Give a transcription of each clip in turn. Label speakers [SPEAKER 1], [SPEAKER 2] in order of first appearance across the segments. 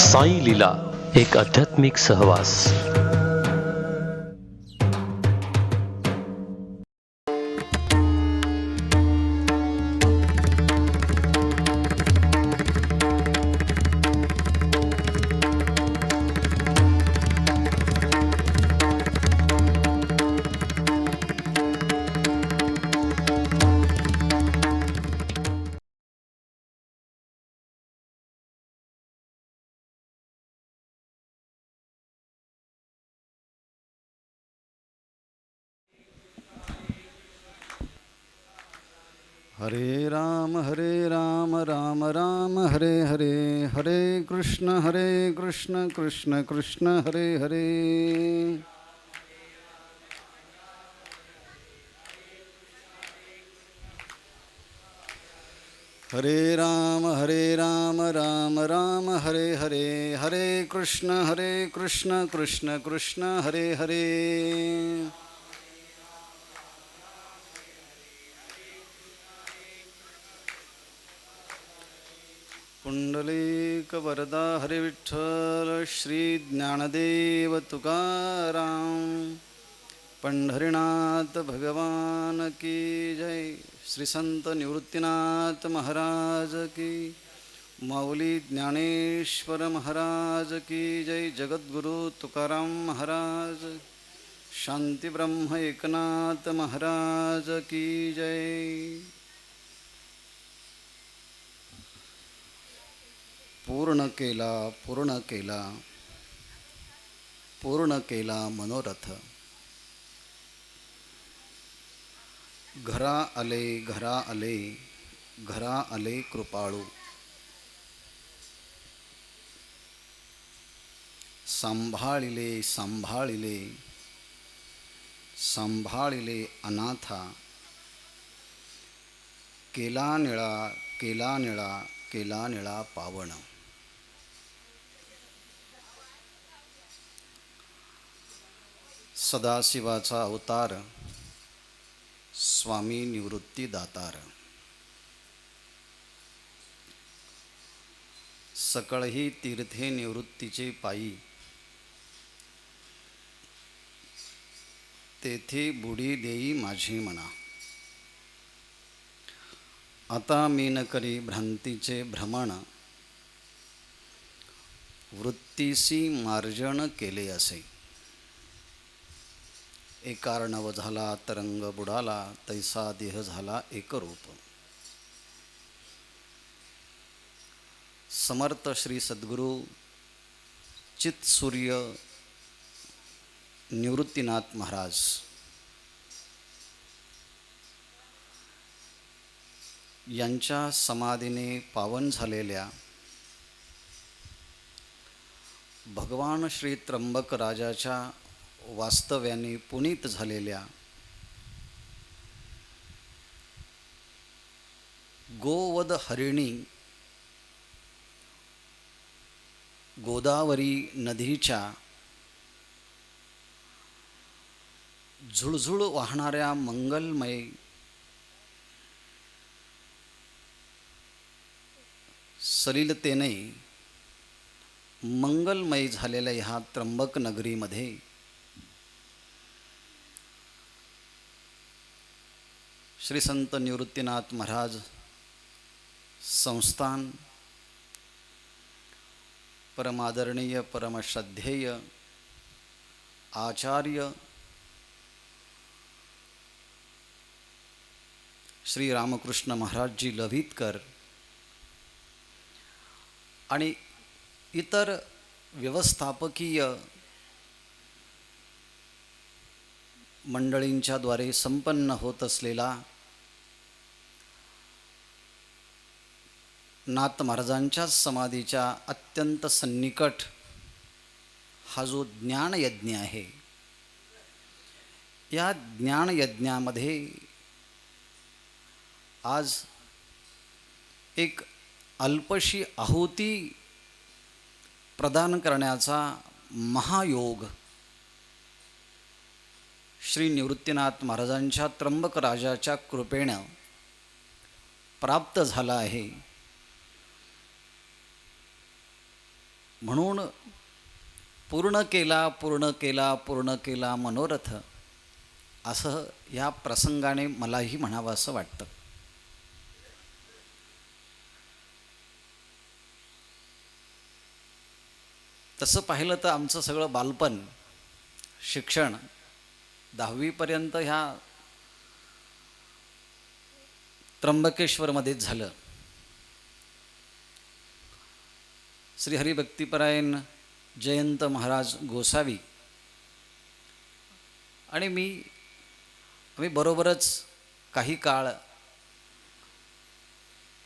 [SPEAKER 1] साई लीला एक आध्यात्मिक सहवास.
[SPEAKER 2] हरे राम राम राम हरे हरे, हरे कृष्ण कृष्ण कृष्ण हरे हरे. हरे राम राम राम हरे हरे, हरे कृष्ण कृष्ण कृष्ण हरे हरे. पुंडलीकवरदा हरे विठ्ठल, श्री ज्ञानदेव तुकाराम, पंढरीनाथ भगवान की जय. श्री संत निवृत्तीनाथ महाराज की, माऊली ज्ञानेश्वर महाराज की जय. जगद्गुरु तुकाराम महाराज, शांती ब्रह्म एकनाथ महाराज की जय. पूर्ण केला मनोरथ, घरा आले कृपाळू. सांभाळिले अनाथा, केला निळा पावण. सदाशिवाचा अवतार, स्वामी निवृत्ती दातार. सकळही तीर्थे निवृत्तीचे पायी, तेथे बुडी देई माझी मना. आता मी न करी भ्रांतीचे भ्रमण, वृत्तीसी मार्जन केले असे. एकार्णव झाला तरंग बुडाला, तैसा देह झाला एकरूप. समर्थ श्री सद्गुरु चित्सूर्य निवृत्तीनाथ महाराज यांच्या समाधीने पावन झालेल्या भगवान श्री त्र्यंबक राजाच्या वास्तव्याने पुनीत झालेल्या गोवध हरिणी गोदावरी नदीच्या झुळझुळ वाहणाऱ्या मंगलमय सलिलतेने मंगलमय झालेल्या ह्या त्र्यंबक नगरीमध्ये श्री संत निवृत्तीनाथ महाराज संस्थान, परमादरणीय परमश्रद्धेय आचार्य श्री रामकृष्ण महाराजजी लभितकर आणि इतर व्यवस्थापकीय मंडळींच्या द्वारे संपन्न होत असलेला नाथ महाराजांच्या समाधीच्या अत्यंत सन्निकट हा जो ज्ञानयज्ञ आहे, या ज्ञानयज्ञामध्ये आज एक अल्पशी आहुती प्रदान करण्याचा महायोग श्री निवृत्तीनाथ महाराजांच्या त्र्यंबक राजाच्या कृपेनं प्राप्त झाला आहे. म्हणून पूर्ण केला पूर्ण केला पूर्ण केला मनोरथ, असं या प्रसंगाने मलाही म्हणावं असं वाटतं. तसं पाहिलं तर आमचं सगळं बालपण, शिक्षण 10वीपर्यंत ह्या त्र्यंबकेश्वरमध्येच झालं. श्री हरिभक्तिपरायण जयंत महाराज गोसावी आणि आम्ही बरोबरच काही काळ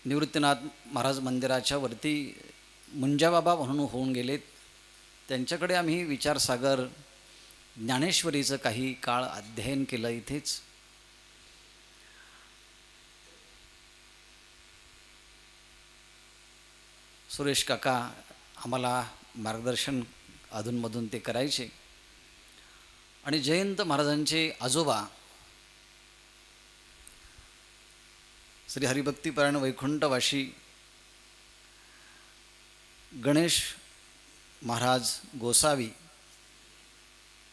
[SPEAKER 2] निवृत्तीनाथ महाराज मंदिराच्या वरती मुंजाबाबा म्हणून होऊन गेलेत. त्यांच्याकडे आम्ही विचारसागर ज्ञानेश्वरीचं काही काळ अध्ययन केलं इथेच. सुरेश काका आम्हाला मार्गदर्शन अधूनमधून ते करायचे. आणि जयंत महाराजांचे आजोबा श्री हरिभक्तिपरायण वैकुंठवासी गणेश महाराज गोसावी,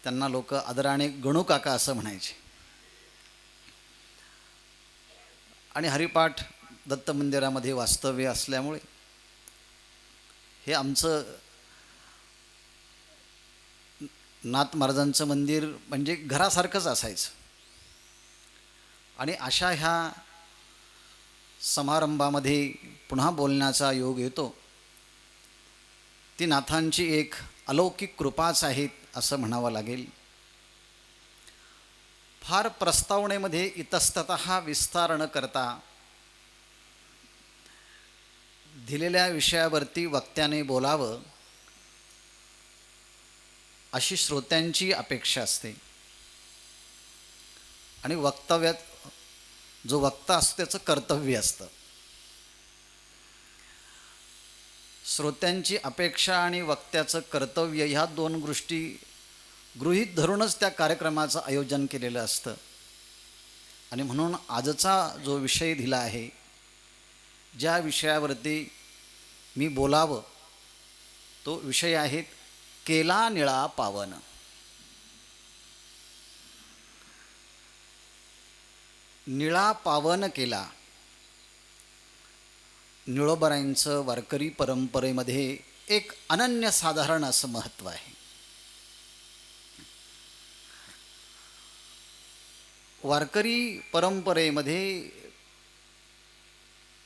[SPEAKER 2] त्यांना लोक आदराने गणू काका असं म्हणायचे. आणि हरिपाठ दत्त मंदिरामध्ये वास्तव्य असल्यामुळे हे आमचं नाथ महाराजांचं मंदिर म्हणजे घरासारखंच असायचं. आणि अशा ह्या समारंभामध्ये पुन्हा बोलण्याचा योग येतो, ती नाथांची एक अलौकिक कृपाच आहे असं म्हणावं लागेल. फार प्रस्तावनेमध्ये इतस्ततः विस्तार न करता दिलेल्या विषयावरती वक्त्याने बोलावं अशी श्रोत्यांची अपेक्षा असते. आणि वक्तव्यात जो वक्ता असतो त्याचं कर्तव्य असतं. श्रोत्यांची अपेक्षा आणि वक्त्याचं कर्तव्य ह्या दोन गोष्टी गृहीत धरूनच त्या कार्यक्रमाचं आयोजन केलेलं असतं. आणि म्हणून आजचा जो विषय दिला आहे, ज्या विषयावरती मी बोलावं तो विषय आहे केला निळा पावन. निळा पावन केला. निळोबरायांचं वारकरी परंपरेमध्ये एक अनन्यसाधारण असं महत्त्व आहे. वारकरी परंपरेमध्ये,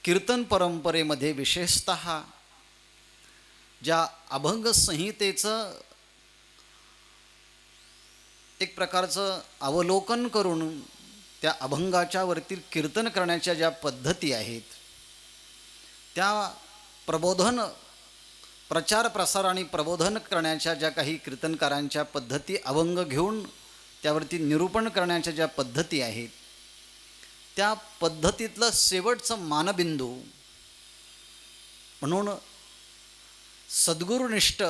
[SPEAKER 2] कीर्तन परंपरेमध्ये विशेषतः ज्या अभंग संहितेचं एक प्रकारचं अवलोकन करून त्या अभंगाच्या वरती कीर्तन करण्याच्या ज्या पद्धती आहेत, त्या प्रबोधन, प्रचार प्रसार आणि प्रबोधन करण्याच्या ज्या काही कीर्तनकारांच्या पद्धती, अभंग घेऊन त्यावरती निरूपण करण्याच्या ज्या पद्धती आहेत, त्या पद्धतीतलं शेवटचं मानबिंदू म्हणून सद्गुरुनिष्ठ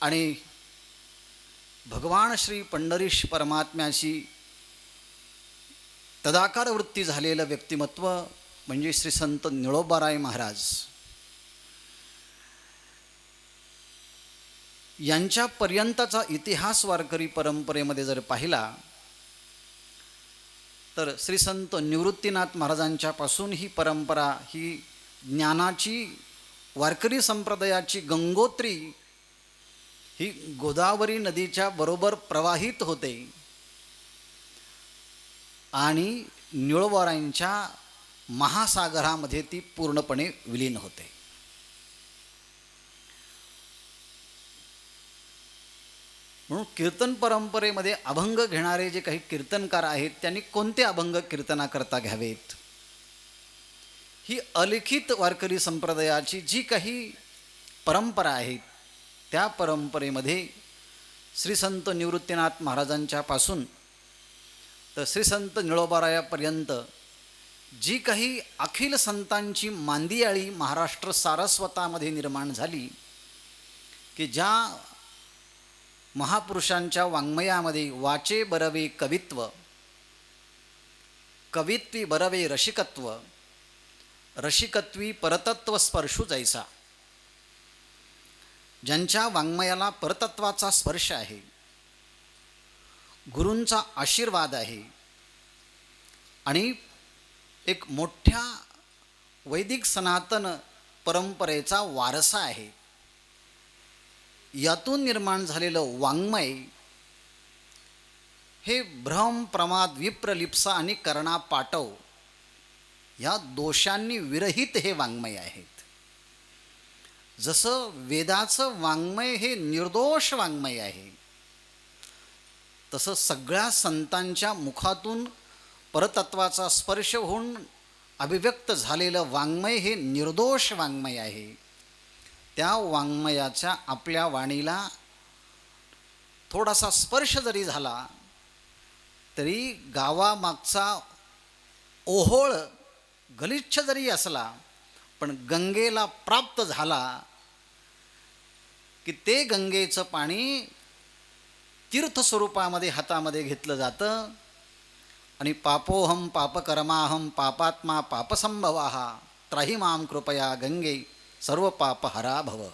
[SPEAKER 2] आणि भगवान श्री पंढरीश परमात्म्याची तदाकार वृत्ती झालेलं व्यक्तिमत्व म्हणजे श्री संत निळोबाराय महाराज यांच्यापर्यंतचा इतिहास वारकरी परंपरेमध्ये जर पाहिला तर श्री संत निवृत्तीनाथ महाराजांच्यापासून ही परंपरा, ही ज्ञानाची वारकरी संप्रदायाची गंगोत्री ही गोदावरी नदीच्या बरोबर प्रवाहित होते आणि निळोबारायांच्या महासागरामध्ये ती पूर्णपणे विलीन होते. म्हणून कीर्तन परंपरेमध्ये अभंग घेणारे जे काही कीर्तनकार आहेत त्यांनी कोणते अभंग कीर्तनाकरता घ्यावेत, ही अलिखित वारकरी संप्रदायाची जी काही परंपरा आहे त्या परंपरेमध्ये श्री संत निवृत्तीनाथ महाराजांच्यापासून तर श्री संत निळोबारायापर्यंत जी काही अखिल संतांची मांदियाळी महाराष्ट्र सारस्वतामध्ये निर्माण झाली, की ज्या महापुरुषांच्या वाङ्मयामध्ये वाचे बरवे कवित्व कवित्वी बरवे रसिकत्व, रसिकत्वी परतत्व स्पर्शू जैसा. ज्यांच्या वाङ्मयाला परतत्वाचा स्पर्श आहे, गुरूंचा आशीर्वाद आहे आणि एक मोठ्या वैदिक सनातन परंपरेचा वारसा आहे, यातून निर्माण झालेलं वाङ्मय हे भ्रम, प्रमाद, विप्रलिप्सा आणि करणा पाटव या दोषांनी विरहित हे वाङ्मय आहेत. जसं वेदाचं वाङ्मय हे निर्दोष वाङ्मय आहे, तसं सगळ्या संतांच्या मुखातून परतत्वाचा स्पर्श होऊन अभिव्यक्त झालेलं वाङ्मय हे निर्दोष वाङ्मय आहे. त्या वाङ्मयाच्या आपल्या वाणीला थोडासा स्पर्श जरी झाला तरी गावामागचा ओहोळ गलिच्छ जरी असला, पण गंगेला प्राप्त झाला की ते गंगेचं पाणी तीर्थस्वरूपामध्ये हातामध्ये घेतलं जातं आणि पापोहम पापकर्माहम पापात्मा पापसंभवाः त्राहि मां कृपया गंगे सर्व पापहरा भव.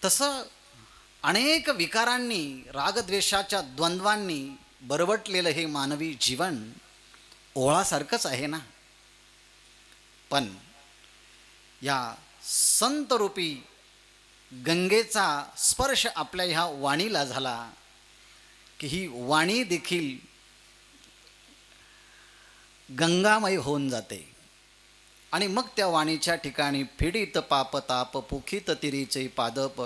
[SPEAKER 2] तसं अनेक विकारांनी, रागद्वेषाच्या द्वंद्वांनी बरवटलेलं हे मानवी जीवन ओळासारखंच आहे ना. पण या संतरूपी गंगेचा स्पर्श आपल्या ह्या वाणीला झाला की ही वाणी देखील गंगामय होऊन जाते आणि मग त्या वाणीच्या ठिकाणी फिडीत पाप ताप पुखित तिरीचे पादप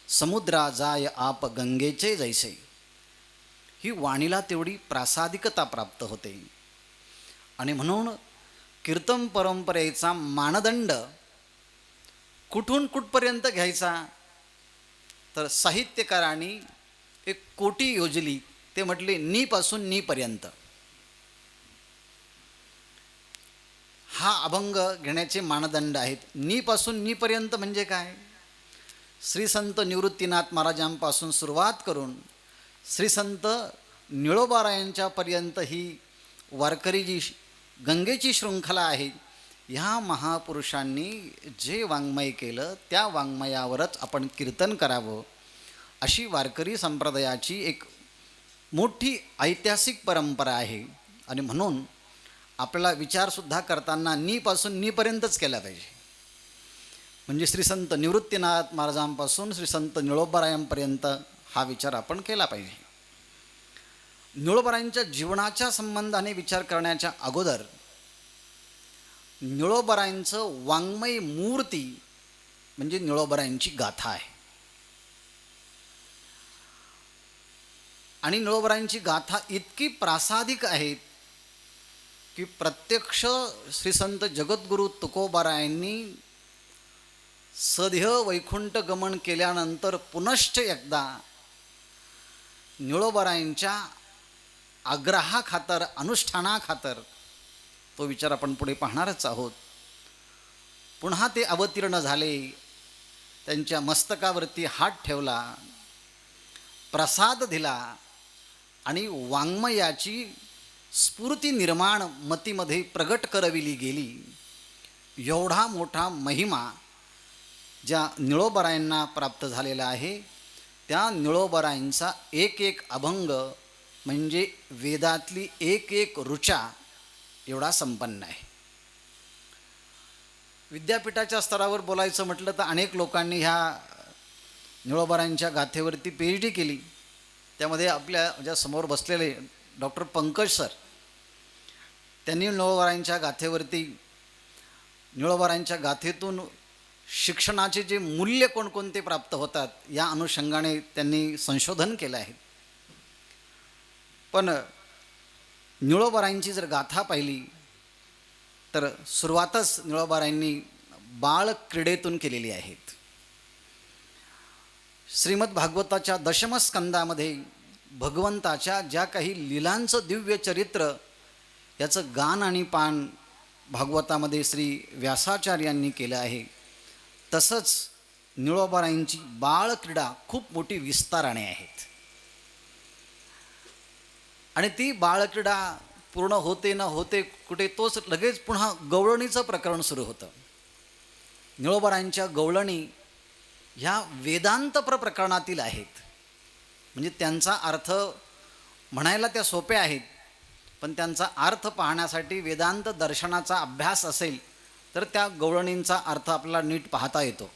[SPEAKER 2] समुद्रा जाय आप गंगेचे जैसे. ही वाणीला तेवढी प्रासादिकता प्राप्त होते. आणि म्हणून कीर्तन परंपरेचा मानदंड कुठून कुठपर्यंत घ्यायचा, तर साहित्यकारांनी एक कोटी योजली. ते म्हटले नी पर्यंत. हा अभंग घेण्याचे मानदंड आहेत. नी पर्यंत म्हणजे काय? श्री संत निवृत्तीनाथ महाराजांपासून सुरुवात करून श्री संत निळोबारायांच्यापर्यंत ही वारकरी जी गंगेची शृंखला आहे, ह्या महापुरुषांनी जे वाङ्मय केलं त्या वाङ्मयावरच आपण कीर्तन करावं, अशी वारकरी संप्रदायाची एक मोठी ऐतिहासिक परंपरा आहे. आणि म्हणून आपल्याला विचारसुद्धा करताना नीपर्यंतच केला पाहिजे. म्हणजे श्री संत निवृत्तीनाथ महाराजांपासून श्री संत निळोबारायांपर्यंत हा विचार आपण केला पाहिजे. निळोबारायांच्या जीवनाच्या संबंधाने विचार करण्याच्या अगोदर निळोबारायांचं वाङ्मय मूर्ती म्हणजे निळोबारायांची गाथा आहे. आणि निळोबारायांची गाथा इतकी प्रासादिक आहेत की प्रत्यक्ष श्री संत जगद्गुरू तुकोबारायांनी सदेह वैकुंठ गमन केल्यानंतर पुनश्च एकदा निळोबारायांच्या आग्रहाखातर, अनुष्ठानाखातर, तो विचार आपण पुढे पाहणारच आहोत, पुन्हा ते अवतीर्ण झाले. त्यांच्या मस्तकावरती हात ठेवला, प्रसाद दिला आणि वाङ्मयाची स्फूर्ती निर्माण मतीमध्ये प्रगट करविली गेली. एवढा मोठा महिमा ज्या निळोबारायांना प्राप्त झालेला आहे, त्या निळोबारायांचा एक एक अभंग म्हणजे वेदातली एक एक ऋचा एवढा संपन्न आहे. विद्यापीठाच्या स्तरावर बोलायचं म्हटलं तर अनेक लोकांनी ह्या निळोबारायांच्या गाथेवरती PhD केली. त्यामध्ये आपल्या ज्या समोर बसलेले डॉक्टर पंकज सर, त्यांनी निळोबारायांच्या गाथेवरती, निळोबारायांच्या गाथेतून शिक्षणाचे जे मूल्य कोणकोणते प्राप्त होतात या अनुषंगाने त्यांनी संशोधन केलं आहे. पण निळोबारायांची जर गाथा पाहिली तर सुरुवातच निळोबारायांनी बाळ क्रीडेतून केलेली आहेत. श्रीमद भागवताच्या दशमस्कंदामध्ये भगवंताच्या ज्या काही लीलांचं दिव्य चरित्र याचं गान आणि पान भागवतामध्ये श्री व्यासाचार्यांनी केलं आहे, तसंच निळोबारायांची बाळक्रीडा खूप मोठी विस्ताराने आहेत. आणि ती बाळक्रीडा पूर्ण होते न होते कुठे तोच लगेच पुन्हा गवळणीचं प्रकरण सुरू होतं. निळोबारायांच्या गवळणी ह्या वेदांत प्रकरणातील आहेत. म्हणजे त्यांचा अर्थ म्हणायला त्या सोप्या आहेत, पण त्यांचा अर्थ पाहण्यासाठी वेदांत दर्शनाचा अभ्यास असेल तर त्या गवळणींचा अर्थ आपल्याला नीट पाहता येतो.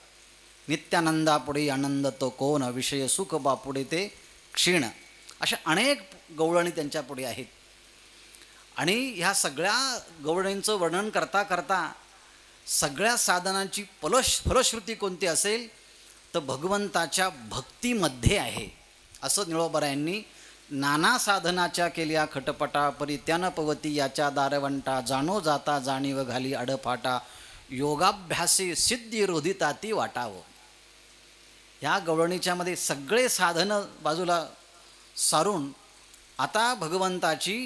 [SPEAKER 2] नित्यानंदापुढे आनंद तो कोण, विषय सुख बापुढे ते क्षीण, अशा अनेक गवळणी त्यांच्या पुढे आहेत. आणि ह्या सगळ्या गवळणींचं वर्णन करता करता सगळ्या साधनांची फलश्रुती कोणती असेल तर भगवंताच्या भक्तीमध्ये आहे, असं निळोबारायांनी नाना साधनाच्या केल्या खटपटा, परी त्यानं पवती याच्या दारवंटा, जाणो जाता जाणीव घाली अडफाटा, योगाभ्यासी सिद्धी रोधिताती वाटावं. ह्या गवळणीच्यामध्ये सगळे साधनं बाजूला सारून आता भगवंताची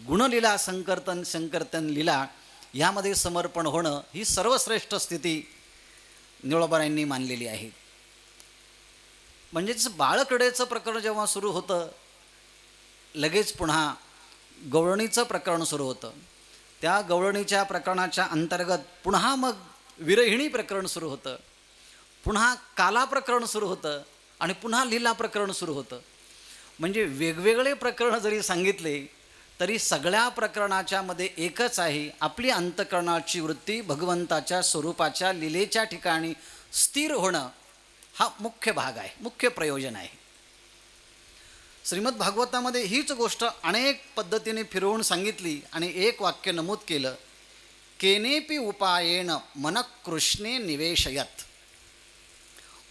[SPEAKER 2] गुणलीला संकीर्तन लीला ह्यामध्ये समर्पण होणं ही सर्वश्रेष्ठ स्थिती निळोबारायांनी मानलेली आहे. म्हणजेच बाळकडेचं प्रकरण जेव्हा सुरू होतं लगेच पुन्हा गवळणीचं प्रकरण सुरू होतं. त्या गवळणीच्या प्रकरणाच्या अंतर्गत पुन्हा मग विरहिणी प्रकरण सुरू होतं, पुन्हा काला प्रकरण सुरू होतं आणि पुन्हा लीला प्रकरण सुरू होतं. म्हणजे वेगवेगळे प्रकरण जरी सांगितले तरी सगळ्या प्रकरणाच्या मध्ये एकच आहे, आपली अंतःकरणाची वृत्ती भगवंताच्या स्वरूपाच्या लीलेच्या ठिकाणी स्थिर होणं हा मुख्य भाग आहे, मुख्य प्रयोजन आहे. श्रीमद भागवतामध्ये हीच गोष्ट अनेक पद्धतीने फिरवून सांगितली आणि एक वाक्य नमूद केलं, केनेपि उपायेन मन कृष्णे निवेशयत.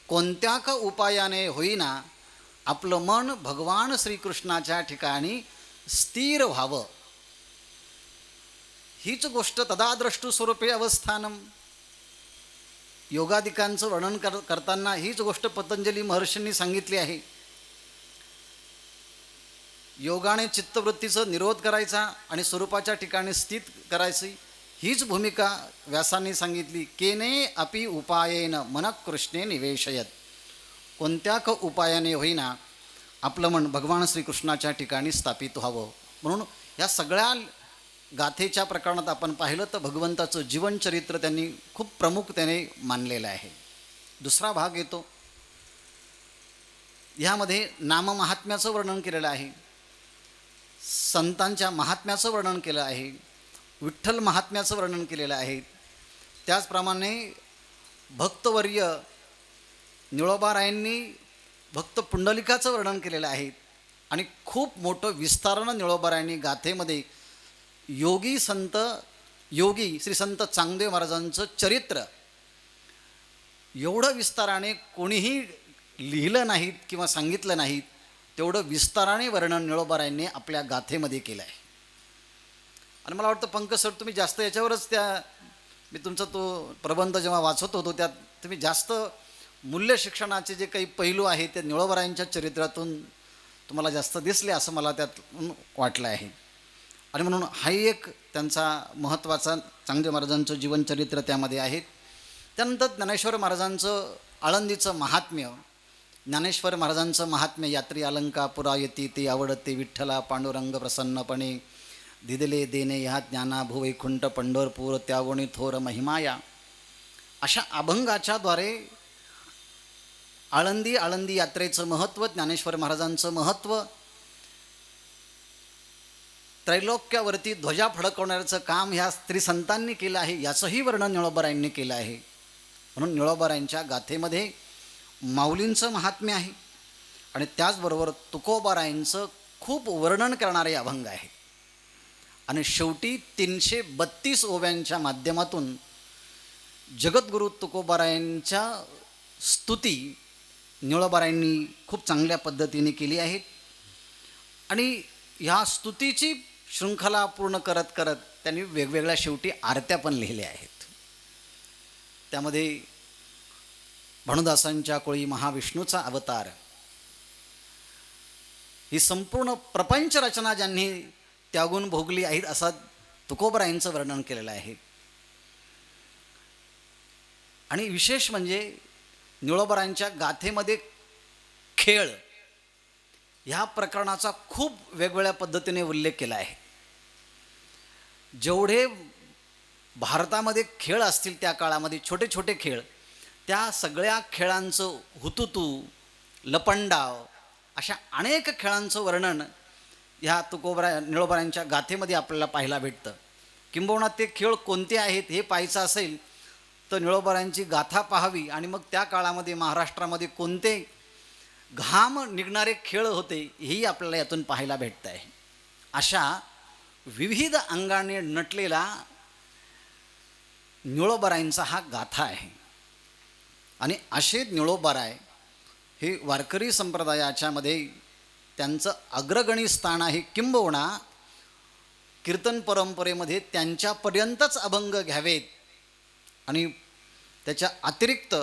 [SPEAKER 2] कोणत्या का उपायाने होईना आपलं मन भगवान श्रीकृष्णाच्या ठिकाणी स्थिर व्हावं. हीच गोष्ट तदाद्रष्टु स्वरूपे अवस्थानम. योगादिकांचं वर्णन करताना हीच गोष्ट पतंजली महर्षींनी सांगितली आहे. योगाने चित्तवृत्तीचा निरोध करायचा आणि स्वरूपाच्या ठिकाणी स्थित करायची, हीच भूमिका व्यासांनी सांगितली. केने अपि उपायेन मन कृष्णे निवेशयत. कोणत्या क उपायाने होईना आपलं मन भगवान श्रीकृष्णाच्या ठिकाणी स्थापित व्हावं. म्हणून या सगळ्या गाथेच्या प्रकरणात आपण पाहिलं तर भगवंताचं जीवनचरित्र त्यांनी खूप प्रमुख त्याने मानलेलं आहे. दुसरा भाग येतो, ह्यामध्ये नाममहात्म्याचं वर्णन केलेलं आहे, संतांच्या महात्म्याचं वर्णन केलं आहे, विठ्ठल महात्म्याचं वर्णन केलेलं आहे. त्याचप्रमाणे भक्तवर्य निळोबारायांनी भक्त पुंडलिकाचं वर्णन केलेलं आहे आणि खूप मोठं विस्तारानं निळोबारायांनी गाथेमध्ये योगी श्री संत चांगदेव महाराजांचं चरित्र एवढं विस्ताराने कोणीही लिहिलं नाहीत किंवा सांगितलं नाहीत, तेवढं विस्ताराने वर्णन निळोबारायांनी आपल्या गाथेमध्ये केलं आहे. आणि मला वाटतं पंकज सर तुम्ही जास्त याच्यावरच मी तुमचा तो प्रबंध जेव्हा वाचत होतो त्यात तुम्ही जास्त मूल्य शिक्षणाचे जे काही पैलू आहेत ते निळोबारायांच्या चरित्रातून तुम्हाला जास्त दिसले असं मला त्यात वाटलं आहे. आणि म्हणून हाही एक त्यांचा महत्त्वाचा चांगदेव महाराजांचं जीवनचरित्र त्यामध्ये आहे. त्यानंतर ज्ञानेश्वर महाराजांचं आळंदीचं महात्म्य, ज्ञानेश्वर महाराजांचं महात्म्य, यात्री अलंका पुरा येती ते आवडते विठ्ठला पांडुरंग प्रसन्नपणे दिदले देणे ह्या ज्ञाना भुवैकुंठ पंढरपूर त्यावणी थोर महिमाया, अशा अभंगाच्याद्वारे आळंदी यात्रेचं महत्त्व, ज्ञानेश्वर महाराजांचं महत्त्व, त्रैलोक्यावरती ध्वजा फडकवण्याचं काम ह्या स्त्रीसंतांनी केलं आहे, याचंही वर्णन निळोबारायांनी केलं आहे. म्हणून निळोबारायांच्या गाथेमध्ये माऊलींचं महात्म्य आहे आणि त्याचबरोबर तुकोबारायांचं खूप वर्णन करणारे अभंग आहे. आणि शेवटी 332 ओव्यांच्या माध्यमातून जगद्गुरू तुकोबारायांच्या स्तुती निळोबारायांनी खूप चांगल्या पद्धतीने केली आहे. आणि ह्या स्तुतीची शृंखला पूर्ण करत करत त्यांनी वेगवेगळ्या शेवटी आरत्या पण लिहिल्या आहेत. त्यामध्ये भानुदासांच्या कोळी महाविष्णूचा अवतार, ही संपूर्ण प्रपंच रचना ज्यांनी त्यागून भोगली आहेत असं तुकोबारायांचं वर्णन केलेलं आहे. आणि विशेष म्हणजे निळोबारायांच्या गाथेमध्ये खेळ ह्या प्रकरणाचा खूप वेगवेगळ्या पद्धतीने उल्लेख केला आहे. जेवढे भारतामध्ये खेळ असतील त्या काळामध्ये छोटे छोटे खेळ, त्या सगळ्या खेळांचं हुतुतू, लपंडाव अशा अनेक खेळांचं वर्णन ह्या निळोबारायांच्या गाथेमध्ये आपल्याला पाहायला भेटतं. किंबहुना ते खेळ कोणते आहेत हे पाहायचं असेल तर निळोबारायांची गाथा पाहावी आणि मग त्या काळामध्ये महाराष्ट्रामध्ये कोणते घाम निघणारे खेळ होते हेही आपल्याला यातून पाहायला भेटतं आहे. अशा विविध अंगाने नटलेला निळोबारायांचा हा गाथा आहे. आणि असे निळोबाराय हे वारकरी संप्रदायाच्या मध्ये त्यांचं अग्रगणी स्थान आहे. किंबहुना कीर्तन परंपरेमध्ये त्यांच्यापर्यंतच अभंग घ्यावेत आणि त्याच्या अतिरिक्त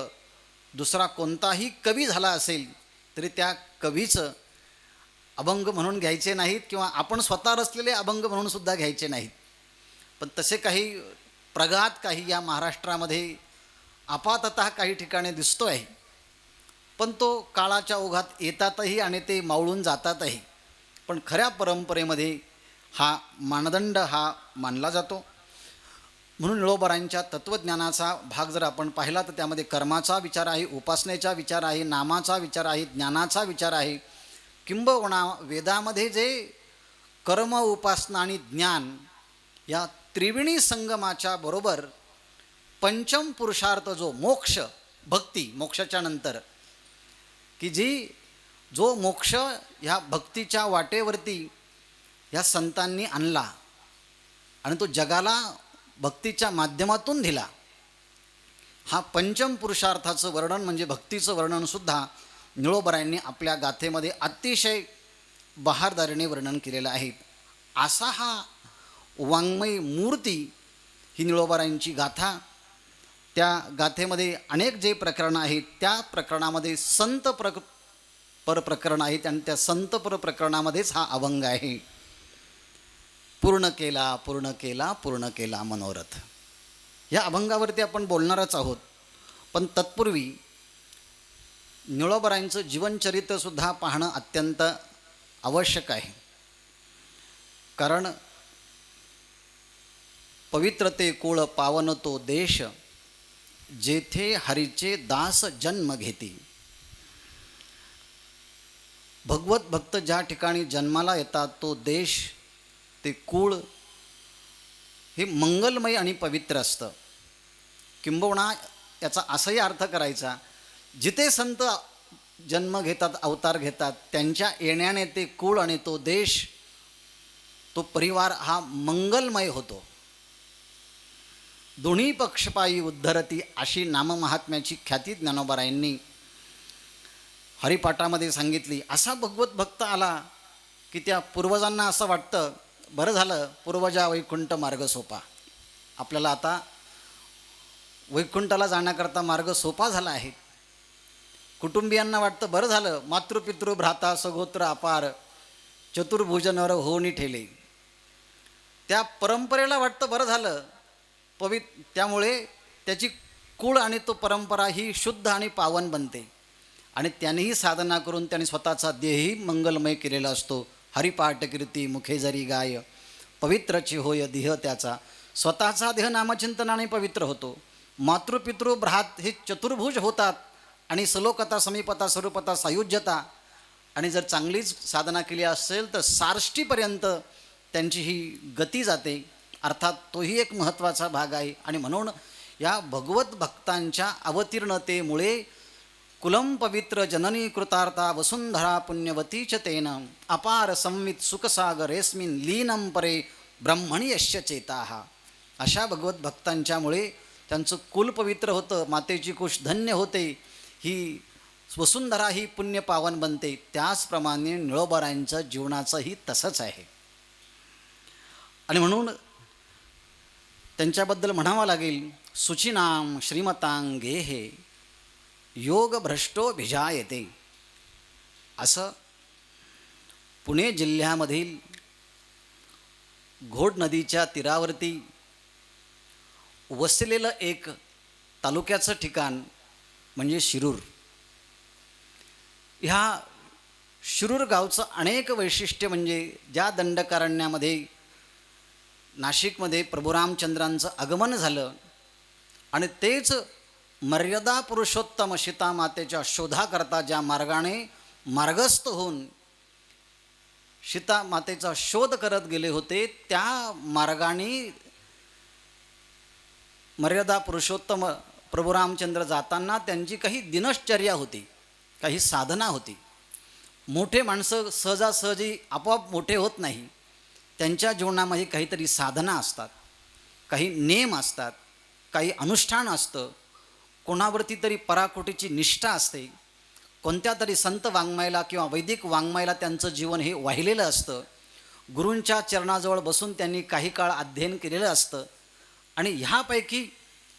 [SPEAKER 2] दुसरा कोणताही कवी झाला असेल तरी त्या कवीचं अभंग म्हणून घ्यायचे नाहीत किंवा आपण स्वतः रचलेले अभंग म्हणून सुद्धा घ्यायचे नाहीत. पण तसे काही प्रघात काही या महाराष्ट्रामध्ये आपाततः काही ठिकाणी दिसतो आहे. पण तो काळाच्या ओघात येतातही आणि ते मावळून जातातही. पण खऱ्या परंपरेमध्ये हा मानदंड हा मानला जातो. म्हणून निळोबारायांच्या तत्त्वज्ञानाचा भाग जर आपण पाहिला तर त्यामध्ये कर्माचा विचार आहे, उपासनेचा विचार आहे, नामाचा विचार आहे, ज्ञानाचा विचार आहे. किंबहुना वेदामध्ये जे कर्म, उपासना आणि ज्ञान या त्रिवेणी संगमाच्या बरोबर पंचम पुरुषार्थ जो मोक्ष, भक्ती, मोक्षाच्या नंतर की जो मोक्ष ह्या भक्तीच्या वाटेवरती ह्या संतांनी आणला आणि तो जगाला भक्तीच्या माध्यमातून दिला. हा पंचम पुरुषार्थाचं वर्णन म्हणजे भक्तीचं वर्णनसुद्धा निळोबारायांनी आपल्या गाथेमध्ये अतिशय बहारदारीने वर्णन केलेलं आहे. असा हा वाङ्मयी मूर्ती ही निळोबारायांची गाथा. त्या गाथेमध्ये अनेक जे प्रकरणं आहेत त्या प्रकरणामध्ये संत प्रकरण आहेत आणि त्या संत प्रकरणामध्येच हा अभंग आहे. पूर्ण केला पूर्ण केला पूर्ण केला मनोरथ. या अभंगावरती आपण बोलणारच आहोत. पण तत्पूर्वी निळोबारायांचं जीवनचरित्रसुद्धा पाहणं अत्यंत आवश्यक आहे. कारण पवित्र ते कुळ पावन तो देश, जेथे हरीचे दास जन्म घेती. भगवत भक्त ज्या ठिकाणी जन्माला येतात तो देश, ते कुळ हे मंगलमय आणि पवित्र असतं. किंबहुना याचा असाही अर्थ करायचा, जिथे संत जन्म घेतात, अवतार घेतात, त्यांच्या येण्याने ते कुळ आणि तो देश, तो परिवार हा मंगलमय होतो. दोन्ही पक्षपायी उद्धरती अशी नाममहात्म्याची ख्याती ज्ञानोबारायांनी हरिपाठामध्ये सांगितली. असा भगवत भक्त आला की त्या पूर्वजांना असं वाटतं, बरं झालं पूर्वजा वैकुंठ मार्ग सोपा. आपल्याला आता वैकुंठाला जाण्याकरता मार्ग सोपा झाला आहे. कुटुंबियांना वाटतं बरं झालं मातृपितृ भ्राता सगोत्र अपार चतुर्भुजनवर होऊनी ठेले. त्या परंपरेला वाटतं बरं झालं त्यामुळे त्याची कुळ आणि तो परंपरा ही शुद्ध आणि पावन बनते आणि त्यानेही साधना करून त्याने स्वतःचा देहही मंगलमय केलेला असतो. हरिपाठ कीर्ती मुखे जरी गाय, पवित्रची होय देह त्याचा. स्वतःचा देह नामचिंतनाने पवित्र होतो. मातृपितृ भ्रात हे चतुर्भुज होतात आणि सलोकता, समीपता, स्वरूपता, सायुज्यता आणि जर चांगलीच साधना केली असेल तर सार्ष्टीपर्यंत त्यांची ही गती जाते. अर्थात तोही एक महत्त्वाचा भाग आहे. आणि म्हणून या भगवत भक्तांच्या अवतीर्णतेमुळे कुलम पवित्र जननी कृतार्था वसुंधरा पुण्यवतीच तेन अपार संवित सुखसागरेस्मिन लीनम परे ब्रह्मणी यश्य चेताः. अशा भगवत भक्तांच्यामुळे त्यांचं कुल पवित्र होतं, मातेची कुश धन्य होते, ही वसुंधरा ही पुण्य पावन बनते. त्याचप्रमाणे निळोबारायांचं जीवनाचंही तसंच आहे. आणि म्हणून त्यांच्याबद्दल म्हणावं लागेल, सुचिनाम श्रीमतांग गेहे योग भ्रष्टो भिजायते. असं पुणे जिल्ह्यामधील घोड नदीच्या तीरावरती वसलेलं एक तालुक्याचं ठिकाण म्हणजे शिरूर. ह्या शिरूर गावचं अनेक वैशिष्ट्य म्हणजे ज्या दंडकारण्यामध्ये नाशिकमध्ये प्रभू रामचंद्रांचं आगमन झालं आणि तेच मर्यादा पुरुषोत्तम सीता मातेच्या शोधाकरता ज्या मार्गाने मार्गस्थ होऊन सीता मातेचा शोध करत गेले होते, त्या मार्गाने मर्यादा पुरुषोत्तम प्रभू रामचंद्र जाताना त्यांची काही दिनश्चर्या होती, काही साधना होती. मोठे माणसं सहजासहजी आपोआप मोठे होत नाही. त्यांच्या जीवनामध्ये काहीतरी साधना असतात, काही नेम असतात, काही अनुष्ठान असतं, कोणावरती तरी पराकोटीची निष्ठा असते, कोणत्या तरी संत वाङ्मयाला किंवा वैदिक वाङ्मयाला त्यांचं जीवन हे वाहिलेलं असतं. गुरूंच्या चरणाजवळ बसून त्यांनी काही काळ अध्ययन केलेलं असतं आणि ह्यापैकी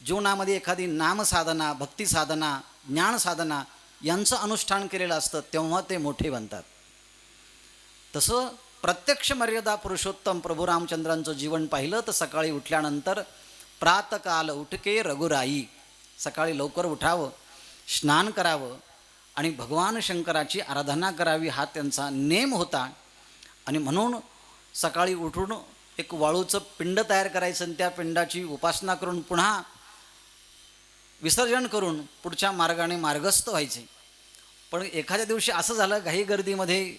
[SPEAKER 2] जीवनामध्ये एखादी नामसाधना, भक्तिसाधना, ज्ञानसाधना यांचं अनुष्ठान केलेलं असतं, तेव्हा ते मोठे बनतात. तसं प्रत्यक्ष मर्यादा पुरुषोत्तम प्रभू रामचंद्रांचं जीवन पाहिलं तर सकाळी उठल्यानंतर प्रातकाल उठके रघुराई, सकाळी लवकर उठावं, स्नान करावं आणि भगवान शंकराची आराधना करावी, हा त्यांचा नेम होता. आणि म्हणून सकाळी उठून एक वाळूचं पिंड तयार करायचं आणि त्या पिंडाची उपासना करून पुन्हा विसर्जन करून पुढच्या मार्गाने मार्गस्थ व्हायचे. पण एखाद्या दिवशी असं झालं, घाई गर्दीमध्ये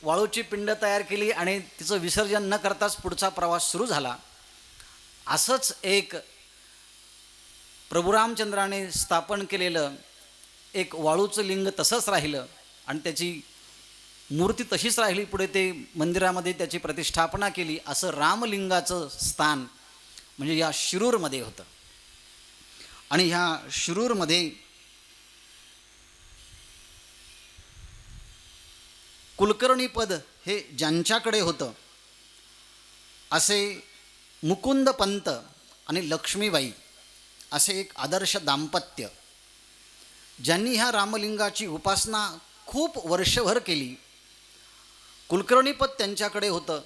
[SPEAKER 2] वाळूची पिंड तयार केली आणि तिचं विसर्जन न करताच पुढचा प्रवास सुरू झाला. असंच एक प्रभू रामचंद्राने स्थापन केलेलं एक वाळूचं लिंग तसंच राहिलं आणि त्याची मूर्ती तशीच राहिली. पुढे ते मंदिरामध्ये त्याची प्रतिष्ठापना केली. असं रामलिंगाचं स्थान म्हणजे या शिरूरमध्ये होतं. आणि ह्या शिरूरमध्ये कुलकर्णीपद हे ज्यांच्याकडे होतं असे मुकुंद पंत आणि लक्ष्मीबाई असे एक आदर्श दाम्पत्य, ज्यांनी ह्या रामलिंगाची उपासना खूप वर्षभर केली. कुलकर्णीपद त्यांच्याकडे होतं,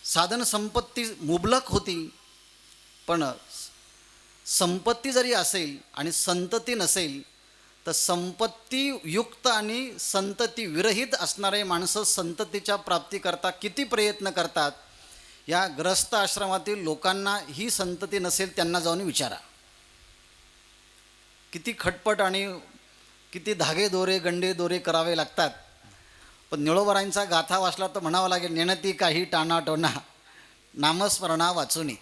[SPEAKER 2] साधन संपत्ती मुबलक होती, पण संपत्ती जरी असेल आणि संतती नसेल तर संपत्तीयुक्त आणि संतती विरहित असणारे माणसं संततीच्या प्राप्तीकरता किती प्रयत्न करतात. या ग्रस्त आश्रमातील लोकांना ही संतती नसेल त्यांना जाऊन विचारा, किती खटपट आणि किती धागे दोरे गंडे दोरे करावे लागतात. पण निळोबरांचा गाथा वाचला तर म्हणावं लागेल, नेणती काही टाणाटोना नामस्मरणा वाचुनी.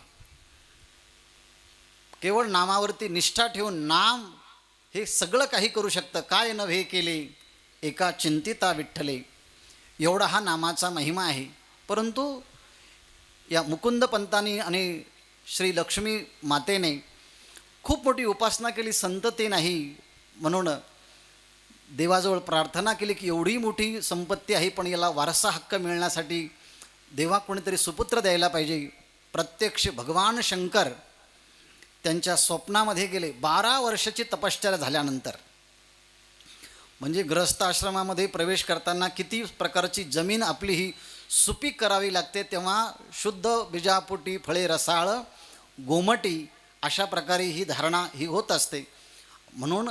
[SPEAKER 2] केवळ नामावरती निष्ठा ठेवून नाम हे सगळं काही करू शकतं. काय नव्हे केले एका चिंतिता विठ्ठले, एवढा हा नामाचा महिमा आहे. परंतु या मुकुंद पंतांनी आणि श्री लक्ष्मी मातेने खूप मोठी उपासना केली, संतती नाही म्हणून देवाजवळ प्रार्थना केली की एवढी मोठी संपत्ती आहे पण याला वारसा हक्क मिळण्यासाठी देवा कोणीतरी सुपुत्र द्यायला पाहिजे. प्रत्यक्ष भगवान शंकर त्यांच्या स्वप्नामध्ये गेले. 12 वर्षाची तपश्चर्या झाल्यानंतर, म्हणजे ग्रस्त आश्रमामध्ये प्रवेश करताना किती प्रकारची जमीन आपली ही सुपीक करावी लागते, तेव्हा शुद्ध बीजापोटी फळे रसाळ गोमटी अशा प्रकारे ही धारणा ही होत असते. म्हणून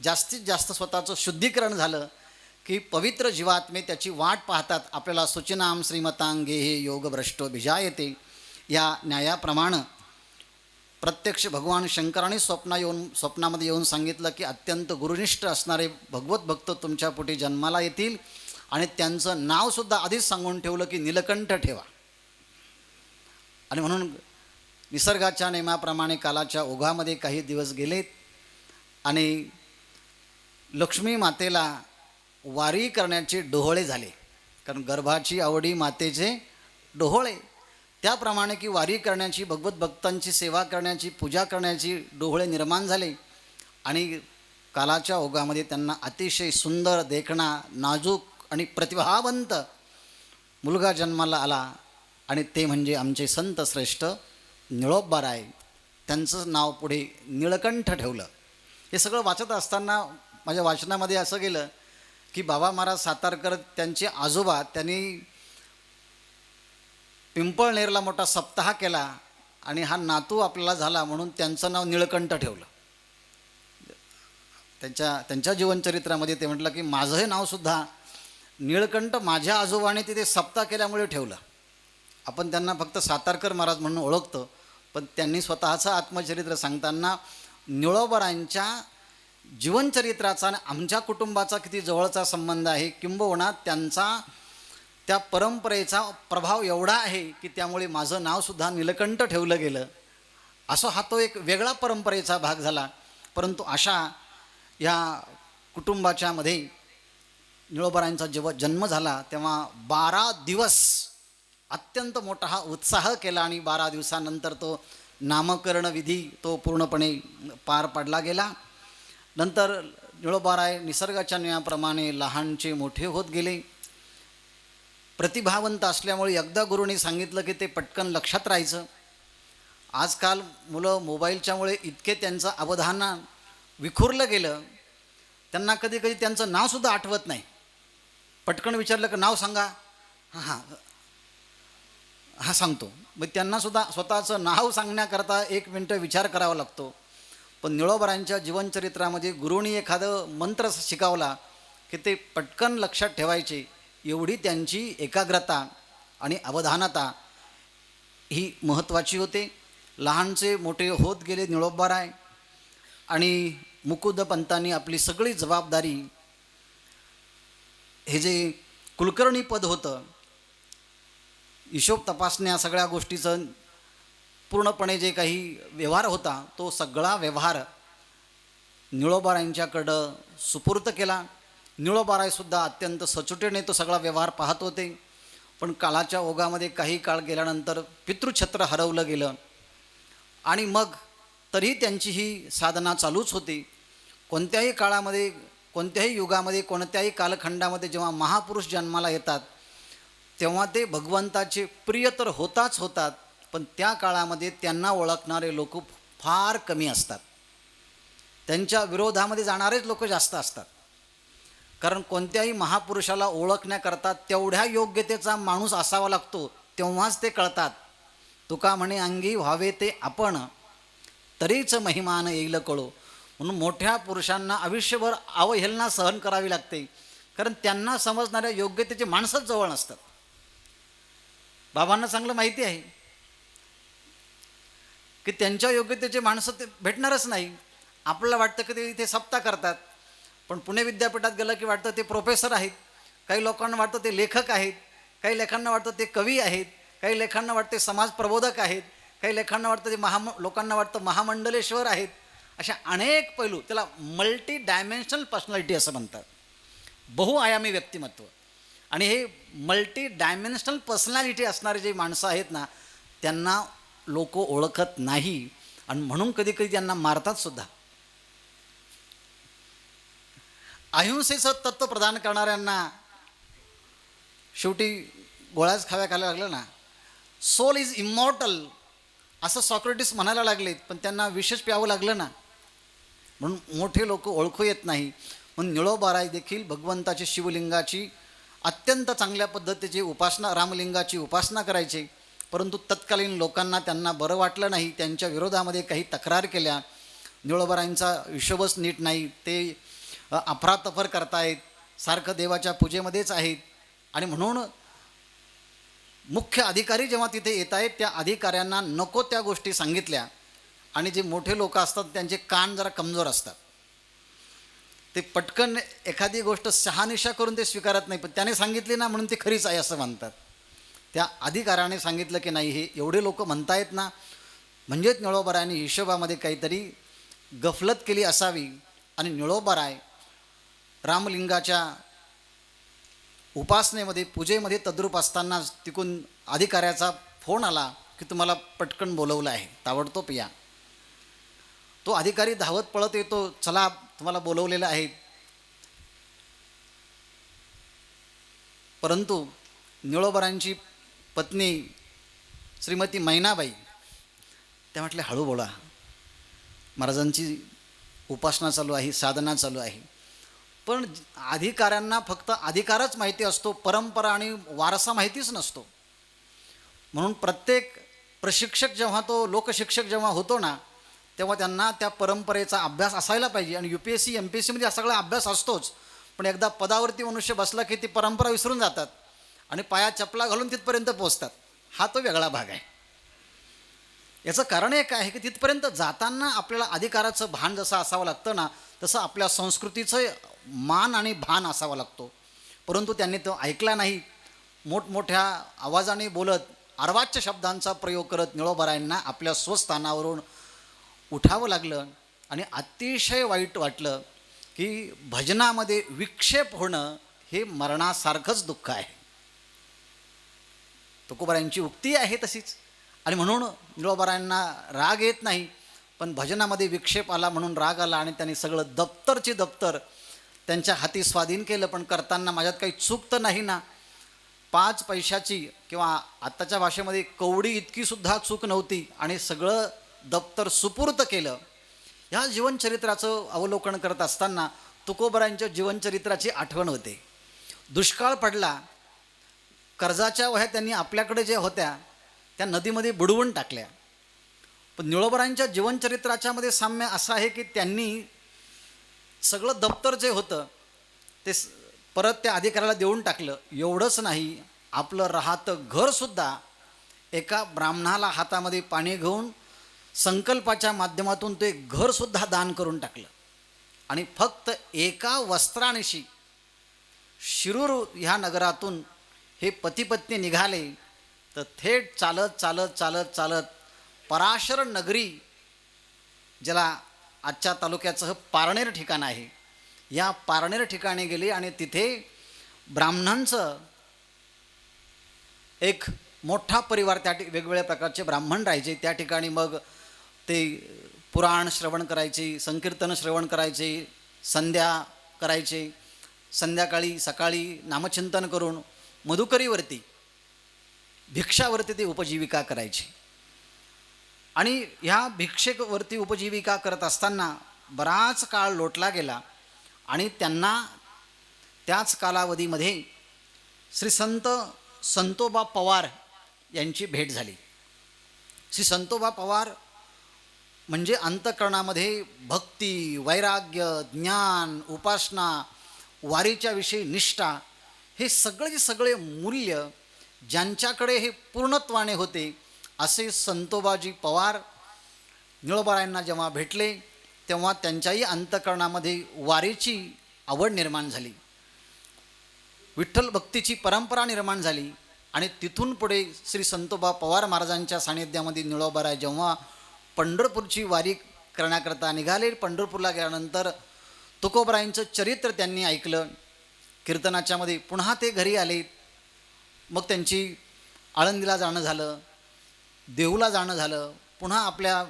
[SPEAKER 2] जास्तीत जास्त स्वतःचं शुद्धीकरण झालं की पवित्र जीवात्मे त्याची वाट पाहतात. आपल्याला सुचिनाम श्रीमतांगे हे योगभ्रष्टो बीजायते या न्यायाप्रमाणे प्रत्यक्ष भगवान शंकराने स्वप्नामध्ये येऊन सांगितलं की अत्यंत गुरुनिष्ठ असणारे भगवत भक्त तुमच्या पोटी जन्माला येतील आणि त्यांचं नावसुद्धा आधीच सांगून ठेवलं की नीलकंठ ठेवा. आणि म्हणून निसर्गाच्या नेमाप्रमाणे कालाच्या ओघामध्ये काही दिवस गेलेत आणि लक्ष्मी मातेला वारी करण्याचे डोहळे झाले. कारण गर्भाची आवडी मातेचे डोहळे, त्याप्रमाणे की वारी करण्याची, भगवत भक्तांची सेवा करण्याची, पूजा करण्याची डोहळे निर्माण झाले. आणि कालाच्या ओघामध्ये त्यांना अतिशय सुंदर, देखणा, नाजूक आणि प्रतिभावंत मुलगा जन्माला आला आणि ते म्हणजे आमचे संत श्रेष्ठ निळोबाराय. त्यांचं नाव पुढे निळकंठ ठेवलं. हे सगळं वाचत असताना माझ्या वाचनामध्ये असं गेलं की बाबा महाराज सातारकर त्यांचे आजोबा त्यांनी पिंपळनेरला मोठा सप्ताह केला आणि हा नातू आपल्याला झाला म्हणून त्यांचं नाव निळकंठ ठेवलं. त्यांच्या जीवनचरित्रामध्ये ते म्हटलं की माझं हे नावसुद्धा निळकंठ माझ्या आजोबाने तिथे सप्ताह केल्यामुळे ठेवलं. आपण त्यांना फक्त सातारकर महाराज म्हणून ओळखतो, पण त्यांनी स्वतःचं आत्मचरित्र सांगताना निळोबरांच्या जीवनचरित्राचा आणि आमच्या कुटुंबाचा किती जवळचा संबंध आहे, किंबहुना त्यांचा त्या परंपरेचा प्रभाव एवढा आहे की त्यामुळे माझं नावसुद्धा नीलकंठ ठेवलं गेलं. असं हा तो एक वेगळा परंपरेचा भाग झाला. परंतु अशा या कुटुंबाच्या मध्ये निळोबरांचा जेव्हा जन्म झाला तेव्हा 12 दिवस अत्यंत मोठा हा उत्साह केला आणि 12 दिवसानंतर तो नामकरण विधी तो पूर्णपणे पार पाडला गेला. नंतर निळोबाराय निसर्गाच्या नियमाप्रमाणे लहानचे मोठे होत गेले. प्रतिभावंत असल्यामुळे एकदा गुरुने सांगितलं की ते पटकन लक्षात राहायचं. आजकाल मुलं मोबाईलच्यामुळे इतके त्यांचं अवधान विखुरलं गेलं, त्यांना कधी कधी त्यांचं नावसुद्धा आठवत नाही. पटकन विचारलं की नाव सांगा, हां हां हां सांगतो. मग त्यांनासुद्धा स्वतःचं नाव सांगण्याकरता 1 मिनटं विचार करावा लागतो. पण निळोबरांच्या जीवनचरित्रामध्ये गुरुनी एखादं मंत्र शिकवला की ते पटकन लक्षात ठेवायचे, एवढी त्यांची एकाग्रता आणि अवधानता ही महत्त्वाची होते. लहानचे मोठे होत गेले निळोबाराय आणि मुकुंद पंतांनी आपली सगळी जबाबदारी, हे जे कुलकर्णी पद होतं, हिशोब तपासण्या सगळ्या गोष्टीचं पूर्णपणे जे काही व्यवहार होता तो सगळा व्यवहार निळोबारायांच्याकडं सुपूर्त केला. निळोबारायसुद्धा अत्यंत सचोटीने तो सगळा व्यवहार पाहत होते. पण काळाच्या ओघामध्ये काही काळ गेल्यानंतर पितृछत्र हरवलं गेलं आणि मग तरी त्यांची ही साधना चालूच होती. कोणत्याही काळामध्ये, कोणत्याही युगामध्ये, कोणत्याही कालखंडामध्ये जेव्हा महापुरुष जन्माला येतात तेव्हा ते भगवंताचे प्रिय तर होताच होतात, पण त्या काळामध्ये त्यांना ओळखणारे लोक फार कमी असतात. त्यांच्या विरोधामध्ये जाणारेच लोक जास्त असतात. कारण कोणत्याही महापुरुषाला ओळखण्याकरता तेवढ्या योग्यतेचा माणूस असावा लागतो, तेव्हाच ते कळतात. तुका म्हणे अंगी व्हावे ते आपण, तरीच महिमान येईल कळो. म्हणून मोठ्या पुरुषांना आयुष्यभर अवहेलना सहन करावी लागते, कारण त्यांना समजणाऱ्या योग्यतेचे माणसंच जवळ नसतात. बाबांना चांगलं माहिती आहे की त्यांच्या योग्यतेचे माणसं ते भेटणारच नाही. आपल्याला वाटतं की ते इथे सप्ताह करतात, पण पुणे विद्यापीठात गेलं की वाटतं ते प्रोफेसर आहेत, काही लोकांना वाटतं ते लेखक आहेत, काही लेखांना वाटतं ते कवी आहेत, काही लेखांना वाटते समाज प्रबोधक आहेत, काही लेखांना वाटतं ते लोकांना वाटतं महामंडलेश्वर आहेत. अशा अनेक पैलू, त्याला मल्टी डायमेन्शनल पर्सनॅलिटी असं म्हणतात, बहुआयामी व्यक्तिमत्व. आणि हे मल्टी डायमेन्शनल पर्सनॅलिटी असणारे जे माणसं आहेत ना, त्यांना लोक ओळखत नाही आणि म्हणून कधी कधी त्यांना मारतात सुद्धा. अहिंसेचं तत्त्व प्रदान करणाऱ्यांना शेवटी गोळ्याच खाव्या खायला लागलं ना. सोल इज इमॉर्टल असं सॉक्रेटिस म्हणायला लागलेत, पण त्यांना विशेष प्यावं लागलं ना, म्हणून मोठे लोक ओळखू येत नाही. म्हणून निळोबाराय देखील भगवंताची शिवलिंगाची अत्यंत चांगल्या पद्धतीची उपासना, रामलिंगाची उपासना करायचे. परंतु तत्कालीन लोकांना त्यांना बरं वाटलं नाही, त्यांच्या विरोधामध्ये काही तक्रार केल्या. निळोबारायांचा हिशोबच नीट नाही, ते अफरातफर करतायत, सारखं देवाच्या पूजेमध्येच आहेत. आणि म्हणून मुख्य अधिकारी जेव्हा तिथे येत आहेत त्या अधिकाऱ्यांना नको त्या गोष्टी सांगितल्या. आणि जे मोठे लोक असतात त्यांचे कान जरा कमजोर असतात, ते पटकन एखादी गोष्ट शहानिशा करून ते स्वीकारत नाही, पण त्याने सांगितली ना म्हणून ती खरीच आहे असं म्हणतात. त्या अधिकाऱ्याने सांगितलं की नाही, हे एवढे लोक म्हणतायत ना, म्हणजेच निळोबारायांनी हिशोबामध्ये काहीतरी गफलत केली असावी. आणि निळोबाराय रामलिंगाच्या उपासनेमध्ये, पूजेमध्ये तद्रूप असताना तिकून अधिकाऱ्याचा फोन आला की तुम्हाला पटकन बोलवलं आहे, ताबडतोब या. तो अधिकारी धावत पळत येतो, चला तुम्हाला बोलवलेलं आहे. परंतु निळोबारांची पत्नी श्रीमती मैनाबाई त्या म्हटल्या, हळू बोला, महाराजांची उपासना चालू आहे, साधना चालू आहे. पण अधिकाऱ्यांना फक्त अधिकारच माहिती असतो, परंपरा आणि वारसा माहितीच नसतो. म्हणून प्रत्येक प्रशिक्षक जेव्हा तो लोकशिक्षक जेव्हा होतो ना, तेव्हा त्यांना त्या परंपरेचा अभ्यास असायला पाहिजे. आणि UPSC MPSCमध्ये हा सगळा अभ्यास असतोच, पण एकदा पदावरती मनुष्य बसला की ती परंपरा विसरून जातात आणि पायात चपला घालून तिथपर्यंत पोहोचतात. हा तो वेगळा भाग आहे. याचं कारण एक आहे की तिथपर्यंत जाताना आपल्याला अधिकाराचं भान जसं असावं लागतं ना, तसं आपल्या संस्कृतीचं मान आणि भान असावा लागतो. परंतु त्यांनी तो ऐकला नाही. मोठमोठ्या आवाजाने बोलत अर्वाच्य शब्दांचा प्रयोग करत निळोबारायांना आपल्या स्वस्थानावरून उठावं लागलं. आणि अतिशय वाईट वाटलं की भजनामध्ये विक्षेप होणं हे मरणासारखंच दुःख आहे. तुकोबारायांची उक्ती आहे तशीच. आणि म्हणून निळोबारायांना राग येत नाही, पण भजनामध्ये विक्षेप आला म्हणून राग आला आणि त्यांनी सगळं दप्तरची दप्तर त्यांच्या हाती स्वाधीन केलं. पण करताना माझ्यात काही चूक तर नाही ना. 5 पैशाची किंवा आत्ताच्या भाषेमध्ये कवडी इतकीसुद्धा चूक नव्हती आणि सगळं दप्तर सुपूर्त केलं. ह्या जीवनचरित्राचं अवलोकन करत असताना तुकोबारायांच्या जीवनचरित्राची आठवण होते. दुष्काळ पडला, कर्जाच्या वह्या त्यांनी आपल्याकडे जे होत्या त्या नदीमध्ये बुडवून टाकल्या. पण निळोबारायांच्या जीवनचरित्राच्या मध्ये साम्य असं आहे की त्यांनी सगळं दप्तर जे होतं ते परत त्या अधिकाऱ्याला देऊन टाकलं. एवढंच नाही, आपलं राहतं घरसुद्धा एका ब्राह्मणाला हातामध्ये पाणी घेऊन संकल्पाच्या माध्यमातून ते घरसुद्धा दान करून टाकलं. आणि फक्त एका वस्त्रानिशी शिरूर ह्या नगरातून हे पतिपत्नी निघाले तर थेट चालत चालत चालत चालत पराशर नगरी, ज्याला आजच्या तालुक्याचं पारनेर ठिकाण आहे, या पारनेर ठिकाणी गेले. आणि तिथे ब्राह्मणांचं एक मोठा परिवार, त्या वेगवेगळ्या प्रकारचे ब्राह्मण राहायचे. त्या ठिकाणी मग ते पुराण श्रवण करायचे, संकीर्तन श्रवण करायचे, संध्या करायचे. संध्याकाळी सकाळी नामचिंतन करून मधुकरीवरती, भिक्षावरती ते उपजीविका करायचे. आणि ह्या भिक्षेवरती उपजीविका करत असताना बराच काळ लोटला गेला आणि त्यांना त्याच कालावधीमध्ये श्री संत संतोबा पवार यांची भेट झाली. श्री संतोबा पवार म्हणजे अंतःकरणामध्ये भक्ती, वैराग्य, ज्ञान, उपासना, वारीच्या विषयी निष्ठा, हे सगळे मूल्य ज्यांच्याकडे हे पूर्णत्वाने होते, असे संतोबाजी पवार निळोबारायांना जेव्हा भेटले तेव्हा त्यांच्याही अंतःकरणामध्ये वारीची आवड निर्माण झाली, विठ्ठल भक्तीची परंपरा निर्माण झाली. आणि तिथून पुढे श्री संतोबा पवार महाराजांच्या सानिध्यामध्ये निळोबाराय जेव्हा पंढरपूरची वारी करण्याकरता निघाले, पंढरपूरला गेल्यानंतर तुकोबारायांचं चरित्र त्यांनी ऐकलं. कीर्तनाच्यामध्ये पुन्हा ते घरी आले. मग त्यांची आळंदीला जाणं झालं, देहूला जाणं झालं, पुन्हा आपल्या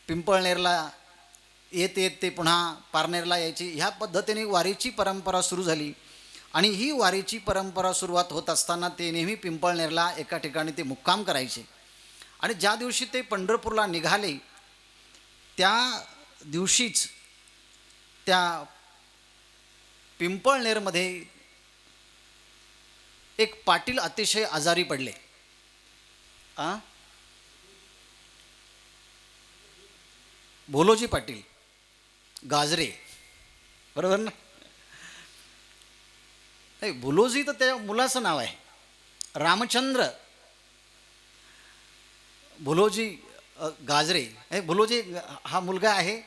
[SPEAKER 2] पिंपळनेरला येत येत ते पुन्हा पारनेरला यायची. ह्या पद्धतीने वारीची परंपरा सुरू झाली. आणि ही वारीची परंपरा सुरुवात होत असताना ते नेहमी पिंपळनेरला एका ठिकाणी ते मुक्काम करायचे. आणि ज्या दिवशी ते पंढरपूरला निघाले त्या दिवशीच त्या पिंपळनेरमध्ये एक पाटील अतिशय आजारी पडले. भोलोजी पाटील गाजरे, बरोबर ना? नाही, भोलोजी तर त्या मुलाचं नाव आहे, रामचंद्र भोलोजी गाजरे. हे भोलोजी हा मुलगा आहे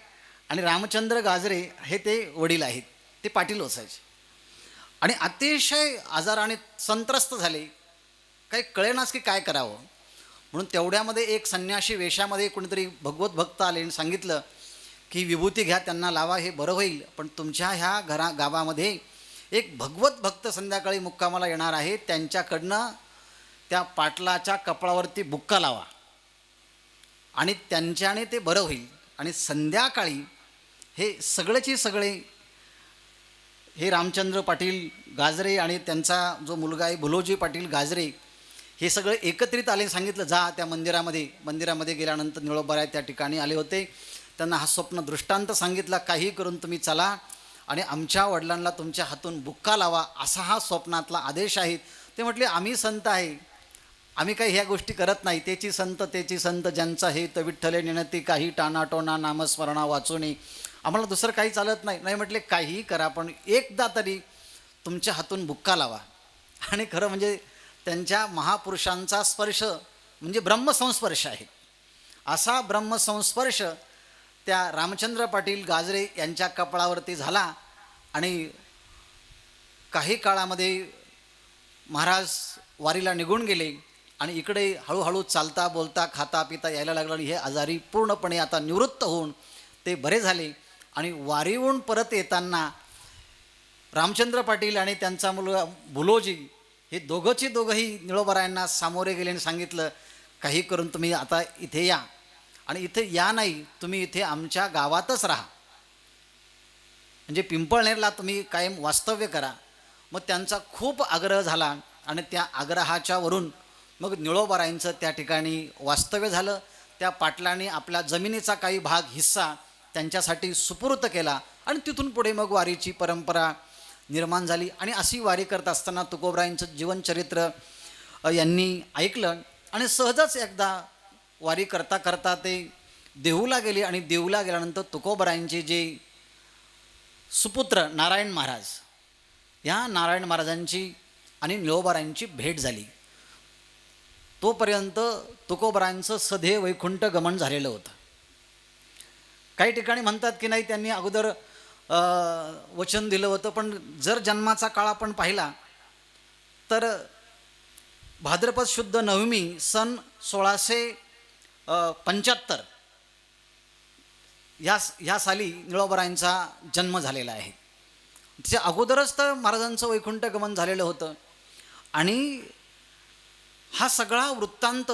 [SPEAKER 2] आणि रामचंद्र गाजरे हे ते वडील आहेत. ते पाटील असायचे आणि अतिशय आजाराने संत्रस्त झाले. काही कळेनाच की काय करावं. म्हणून तेवढ्यामध्ये एक संन्याशी वेशामध्ये कोणीतरी भगवत भक्त आले आणि सांगितलं की विभूती घ्या, त्यांना लावा, हे बरं होईल. पण तुमच्या ह्या गावामध्ये एक भगवत भक्त संध्याकाळी मुक्कामाला येणार आहे, त्यांच्याकडनं त्या पाटलाच्या कपाळावरती बुक्का लावा आणि त्यांच्याने ते बरं होईल. आणि संध्याकाळी हे सगळेची सगळे हे रामचंद्र पाटील गाजरे आणि त्यांचा जो मुलगा आहे भोलोजी पाटील गाजरे, हे सगळे एकत्रित आले. सांगितलं जा त्या मंदिरामध्ये गेल्यानंतर निळोबाराय त्या ठिकाणी आले होते. त्यांना हा स्वप्न दृष्टांत सांगितला, काही करून तुम्ही चला आणि आमच्या वडिलांना तुमच्या हातून बुक्का लावा, असा हा स्वप्नातला आदेश आहे. ते म्हटले आम्ही संत आहे, आम्ही काही ह्या गोष्टी करत नाही. तेची संत ज्यांचा हेत विठ्ठले नेणती, काही टाणाटोणा नामस्मरणा वाचून आम्हाला दुसरं काही चालत नाही. नाही म्हटले काहीही करा, पण एकदा तरी तुमच्या हातून बुक्का लावा. आणि खरं म्हणजे त्यांच्या महापुरुषांचा स्पर्श म्हणजे ब्रह्मसंस्पर्श आहे. असा ब्रह्मसंस्पर्श त्या रामचंद्र पाटील गाजरे यांच्या कपाळावरती झाला आणि काही काळामध्ये महाराज वारीला निघून गेले आणि इकडे हळूहळू चालता बोलता खाता पिता यायला लागलं आणि हे आजारी पूर्णपणे आता निवृत्त होऊन ते बरे झाले. आणि वारीहून परत येताना रामचंद्र पाटील आणि त्यांचा मुलगा बुलोजी हे दोघंही निळोबारायांना सामोरे गेले आणि सांगितलं, काही करून तुम्ही आता इथे या आणि इथे या नाही, तुम्ही इथे आमच्या गावातच राहा, म्हणजे पिंपळनेरला तुम्ही कायम वास्तव्य करा. मग त्यांचा खूप आग्रह झाला आणि त्या आग्रहाच्या वरून मग निळोबारायांचं त्या ठिकाणी वास्तव्य झालं. त्या पाटलांनी आपल्या जमिनीचा काही भाग हिस्सा त्यांच्यासाठी सुपूर्त केला आणि तिथून पुढे मग वारीची परंपरा निर्माण झाली. आणि अशी वारी करत असताना तुकोबरायांचं जीवनचरित्र यांनी ऐकलं आणि सहजच एकदा वारी करता करता ते देहूला गेले आणि देहूला गेल्यानंतर तुकोबरायांचे जे सुपुत्र नारायण महाराज, या नारायण महाराजांची आणि निळोबारायांची भेट झाली. तोपर्यंत तुकोबरायांचं सधे वैकुंठ गमन झालेलं होतं. काही ठिकाणी म्हणतात की नाही, त्यांनी अगोदर वचन दिलं होतं, पण जर जन्माचा काळ आपण पाहिला तर भाद्रपद शुद्ध नवमी सन 1675 या साली निळोबारायांचा जन्म झालेला आहे. त्याच्या अगोदरच तर महाराजांचं वैकुंठ गमन झालेलं होतं. आणि हा सगळा वृत्तांत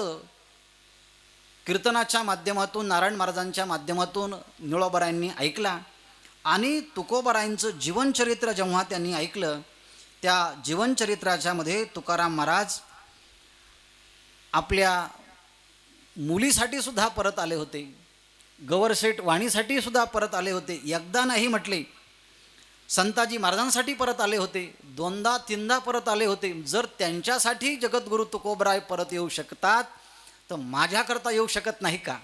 [SPEAKER 2] कीर्तनाच्या माध्यमातून, नारायण महाराजांच्या माध्यमातून निळोबारायांनी ऐकला. आणि तुकोबारायांचं जीवनचरित्र जेव्हा त्यांनी ऐकलं, त्या जीवनचरित्राच्यामध्ये तुकाराम महाराज आपल्या मुलीसाठी सुद्धा परत आले होते, गवरसेठ वाणीसाठी सुद्धा परत आले होते, एकदा नाही म्हटले, संताजी महाराजांसाठी परत आले होते, दोनदा तीनदा परत आले होते. जर त्यांच्यासाठी जगद्गुरू तुकोबराय परत येऊ शकतात तर माझ्याकरता येऊ शकत नाही का?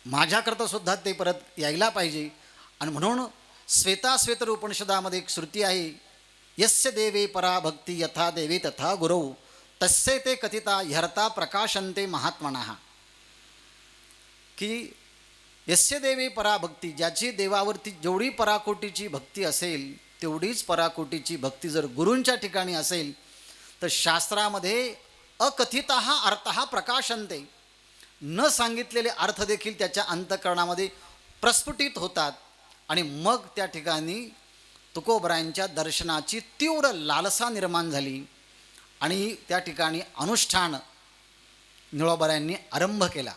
[SPEAKER 2] माझ्याकरता सुद्धा ते परत यायला पाहिजे. आणि म्हणून श्वेताश्वेतर उपनिषदामध्ये एक श्रुती आहे, यस्य देवे परा भक्ती यथा देवे तथा गुरौ तस्य ते कथिता ह्यर्ता प्रकाशन्ते महात्मनः, की यस्य देवे पराभक्ती, ज्याची देवावरती जेवढी पराकोटीची भक्ती असेल तेवढीच पराकोटीची भक्ती जर गुरूंच्या ठिकाणी असेल तर शास्त्रामध्ये अकथितः अर्थः प्रकाशन्ते, न सांगितलेले अर्थ देखील त्याच्या अंतःकरणामध्ये प्रस्फुटित होतात. आणि मग त्या ठिकाणी तुकोबरायांच्या दर्शनाची तीव्र लालसा निर्माण झाली आणि त्या ठिकाणी अनुष्ठान निळोबारायांनी आरंभ केला.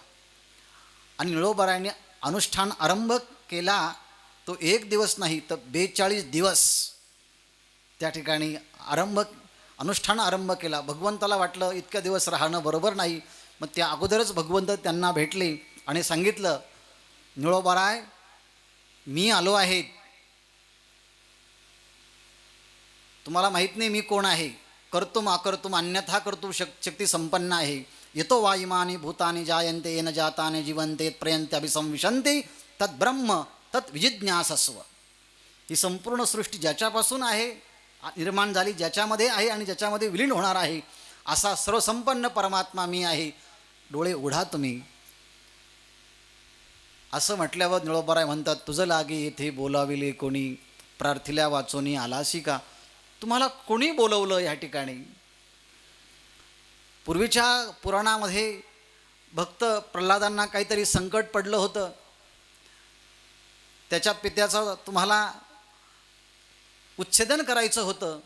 [SPEAKER 2] आणि निळोबारायांनी अनुष्ठान आरंभ केला तो एक दिवस नाही तर 42 दिवस त्या ठिकाणी अनुष्ठान आरंभ केला. भगवंताला वाटलं इतक्या दिवस राहणं बरोबर नाही. मग त्या अगोदरच भगवंत त्यांना भेटले आणि सांगितलं, निळोबाराय मी आलो आहे, तुम्हाला माहीत नाही मी कोण आहे, कर्तुम अकर्तुम अन्यथा कर्तुम शक्ती संपन्न आहे. येतो वा इमानी भूतानी जायन्ते येन जाताने जीवन्ते प्रयन्ते अभिसंविशन्ते तत् ब्रह्म तत् विजिज्ञासस्व. ही संपूर्ण सृष्टी ज्याच्यापासून आहे, निर्माण झाली, ज्याच्यामध्ये आहे आणि ज्याच्यामध्ये विलीन होणार आहे, असा सर्वसंपन्न परमात्मा मी आहे, डोळे उघडा तुम्ही. असं म्हटल्यावर निळोबाराय म्हणतात, तुझं लागे येथे बोलाविले कोणी, प्रार्थिल्या वाचोनी आलासी का. तुम्हाला कोणी बोलवलं या ठिकाणी? पूर्वीच्या पुराणामध्ये भक्त प्रल्हादांना काहीतरी संकट पडलं होतं, त्याच्या पित्याचं तुम्हाला उच्छेदन करायचं होतं,